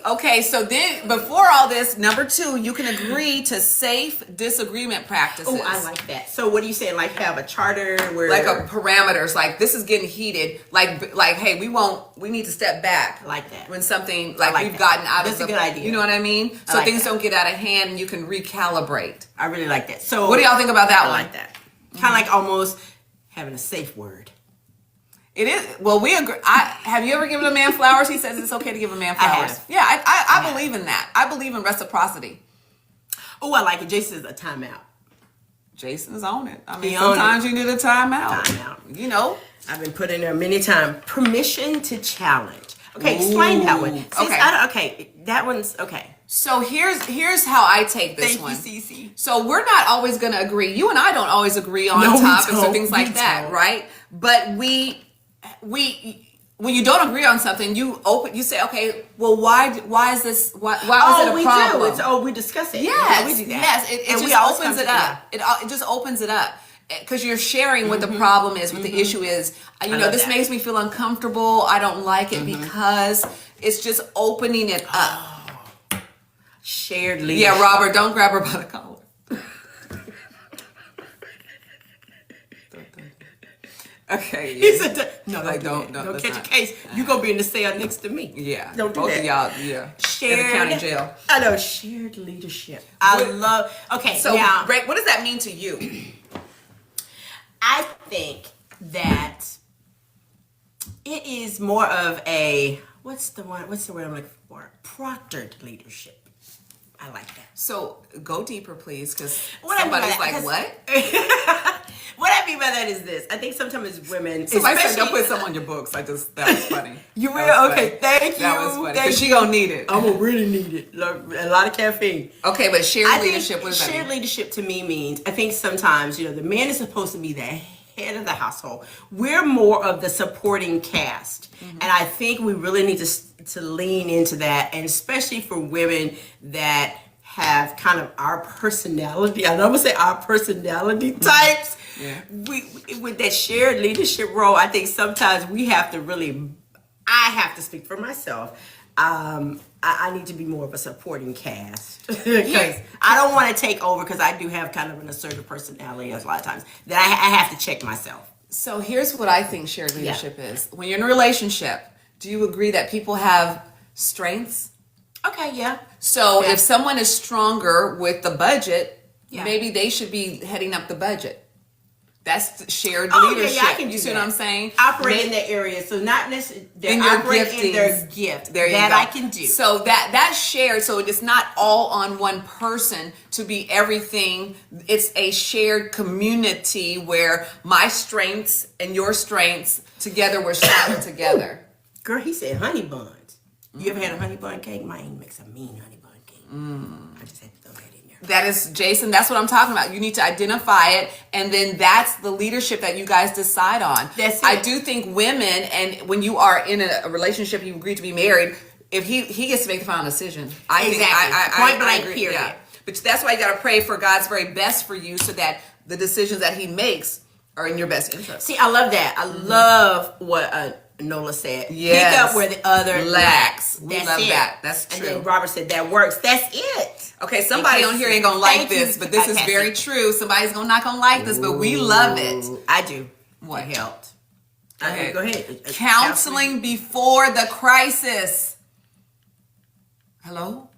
Okay, so then before all this, number 2, you can agree to safe disagreement practices. Oh, I like that. So what are you saying? Like have a charter where like a parameters, like this is getting heated. Like hey, we need to step back. I like that. When something like we've that. gotten out That's of a good idea. You know what I mean? So like things that. don't get out of hand and you can recalibrate. I really like that. So What do y'all think about that I one? like that. Kind of like almost having a safe word. It is. Well, we agree. Have you ever given a man flowers? He says it's okay to give a man flowers. have. Yeah, I believe in that. I believe in reciprocity. Oh, I like it. Jason says a timeout. Jason's on it. I mean, He on sometimes you need a timeout. Timeout. You know. I've been put in there many times. Permission to challenge. Okay, explain that one. See, okay, that one's okay. So here's how I take this Thank one. you, Cece. So we're not always going to agree. You and I don't always agree on No, we topics or don't. things like We that, don't. right? But we when you don't agree on something, you say, okay, well, why is this? Why is it a problem? Do. We discuss it. Yes, we do that. yes. It And we just always opens come it up. It just opens it up because you're sharing what the problem is, what the issue is. You know, love this that. makes me feel uncomfortable. I don't like it because it's just opening it up. Shared leadership. Yeah, Robert, don't grab her by the collar. Okay. He said, no, Like, don't don't, catch that's a case. You're going to be in the cell next to me. Yeah. Don't do Both that. of y'all, yeah. Shared. In the county jail. I know, shared leadership. I love, okay, So, now. Ray, what does that mean to you? I think that it is more of a, what's the word I'm looking for? Proctored leadership. I like that. So, go deeper, please, because What I mean by somebody's that- like, what? What I mean by that is this. I think sometimes as women, Somebody said, especially, don't put some on your books. That was funny. You That will? was funny. Okay, thank you. That was funny. Thank Because she gonna need it. I'm gonna really need it. A lot of caffeine. Okay, but shared I think leadership, what does that shared mean? leadership to me means, I think sometimes, the man is supposed to be the head of the household. We're more of the supporting cast. And I think we really need to lean into that, and especially for women that have kind of our personality. I know I'm gonna say our personality types. Yeah. We with that shared leadership role, I think sometimes we have to really, I have to speak for myself. I need to be more of a supporting cast because I don't want to take over, because I do have kind of an assertive personality a lot of times that I have to check myself. So here's what I think shared leadership is. When you're in a relationship, do you agree that people have strengths? Okay, yeah. So if someone is stronger with the budget, Yeah. maybe they should be heading up the budget. That's shared Oh, leadership. yeah, I can You do see that. what I'm saying? Operate in that area, so not necessarily In your in their giftings. gift. There you that go. I can do. So that's shared. So it's not all on one person to be everything. It's a shared community where my strengths and your strengths together, we're stronger together. Girl, he said honey buns. You ever had a honey bun cake? Mine makes a mean honey bun cake. I just had to throw that in there. That is, Jason, that's what I'm talking about. You need to identify it, and then that's the leadership that you guys decide on. That's it. I do think women, and when you are in a relationship, you agree to be married, if he gets to make the final decision. I think Exactly. Point blank, agree, period. yeah. But that's why you got to pray for God's very best for you, so that the decisions that he makes are in your best interest. See, I love that. I love what Nola said. Yes. Pick up where the other lacks. We That's love it. that. That's And true. then Robert said that works. That's it. Okay, somebody on here ain't gonna like Thank you, this, but this is Cassie. very true. Somebody's not gonna like this, but we love it. I do. What? It helped. ahead. Go ahead. Counseling before the crisis. Hello?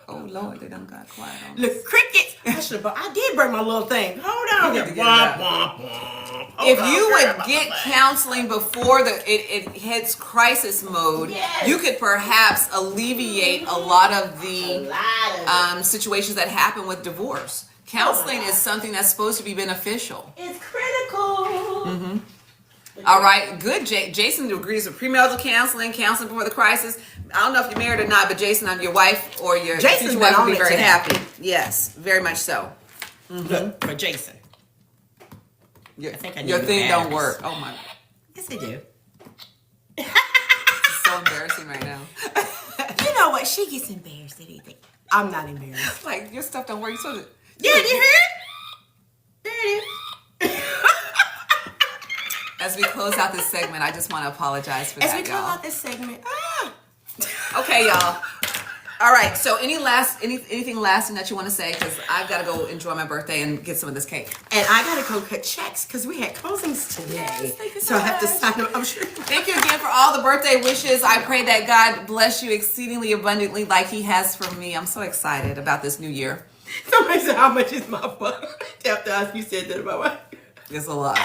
Oh Lord, they done got quiet on us. Look, crickets. I did break my little thing. Hold on. You need to get it Womp, out. womp, womp. If Hold you on, would girl. get counseling before it hits crisis mode, Yes. you could perhaps alleviate a lot of the Lot of it. situations that happen with divorce. Counseling is something that's supposed to be beneficial. It's critical. All right, good. Jason agrees with premarital counseling before the crisis. I don't know if you're married or not, but Jason, your wife or your Jason's future been wife will on be it very today. happy. Yes, very much so. Look, for Jason. Your, I think I need your new thing don't batteries. work. Oh my, Yes, I do. this is so embarrassing right now. You know what? She gets embarrassed at anything. I'm not embarrassed. Like your stuff don't work. So Yeah, you hear it? There it is. as we close out this segment, I just want to apologize for As that, we close y'all. out this segment. Okay, y'all. All right. So, anything lasting that you want to say? Because I've got to go enjoy my birthday and get some of this cake. And I gotta go cut checks because we had closings today. Yes, thank you so so I have to much. sign them. I'm sure. Thank you again for all the birthday wishes. I pray that God bless you exceedingly abundantly, like He has for me. I'm so excited about this new year. Somebody said, "How much is my butt?" After you said that about my. It's a lot.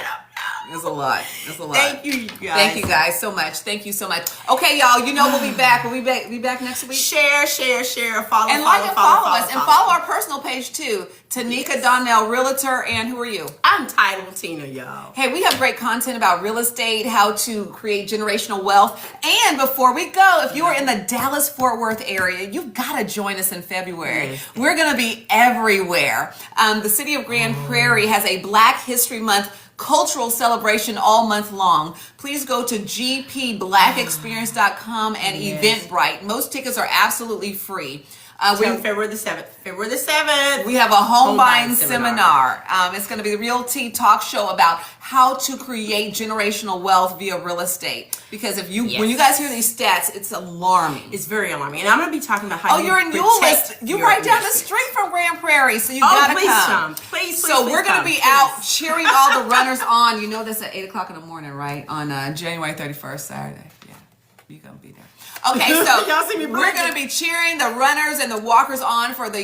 It's a lot. It's a lot. Thank you guys. Thank you guys so much. Thank you so much. Okay, y'all. You know we'll be back. We'll be back next week. Share, follow, And like and follow us. And follow our personal page too. Tanika Donnell, Realtor. And who are you? I'm Title Tina, y'all. Hey, we have great content about real estate, how to create generational wealth. And before we go, if you are in the Dallas-Fort Worth area, you've got to join us in February. Yes. We're going to be everywhere. The city of Grand Prairie has a Black History Month cultural celebration all month long. Please go to gpblackexperience.com and Eventbrite. Most tickets are absolutely free. February the 7th. February the 7th. We have a home buying seminar. It's going to be the Real Tea talk show about how to create generational wealth via real estate. Because if you, when you guys hear these stats, it's alarming. It's very alarming. And I'm going to be talking about how you're in Euless. You right down the street from Grand Prairie, so you gotta come. Please, so we're going to be out cheering all the runners on. You know this at 8 o'clock in the morning, right? On January 31st, Saturday. Yeah, you're going to be there. Okay, so Y'all see me we're going to be cheering the runners and the walkers on for the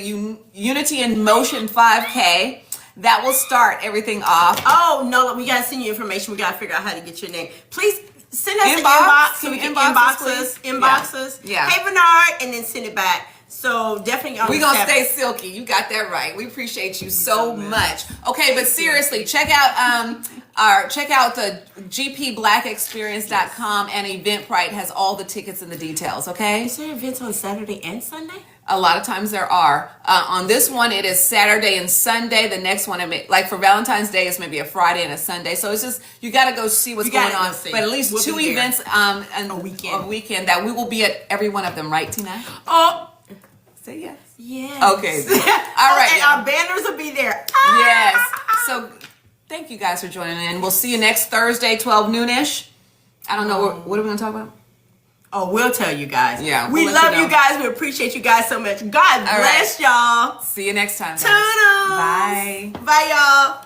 Unity in Motion 5K. That will start everything off. Oh, no, we got to send you information. We got to figure out how to get your name. Please send us an Inbox. inbox so Can we you can inbox inbox us, please? us. Yeah. Hey, Bernard, and then send it back. So definitely on We're going to stay silky. You got that right. We appreciate you so much. Okay, but seriously, check out the gpblackexperience.com and Eventbrite has all the tickets and the details, okay? Is there events on Saturday and Sunday? A lot of times there are. On this one, it is Saturday and Sunday. The next one, like for Valentine's Day, it's maybe a Friday and a Sunday. So it's just, you got to go see what's going on. But at least we'll 2 events and a weekend that we will be at every one of them, right, Tina? Oh, say yes. yes. Okay. All right. And our banners will be there. Yes. So thank you guys for joining in. We'll see you next Thursday, 12 noonish. I don't know. What are we going to talk about? Oh, we'll tell you guys. Yeah. We we'll love you know. you guys. We appreciate you guys so much. God bless y'all. See you next time, guys. Toodles. Bye. Bye, y'all.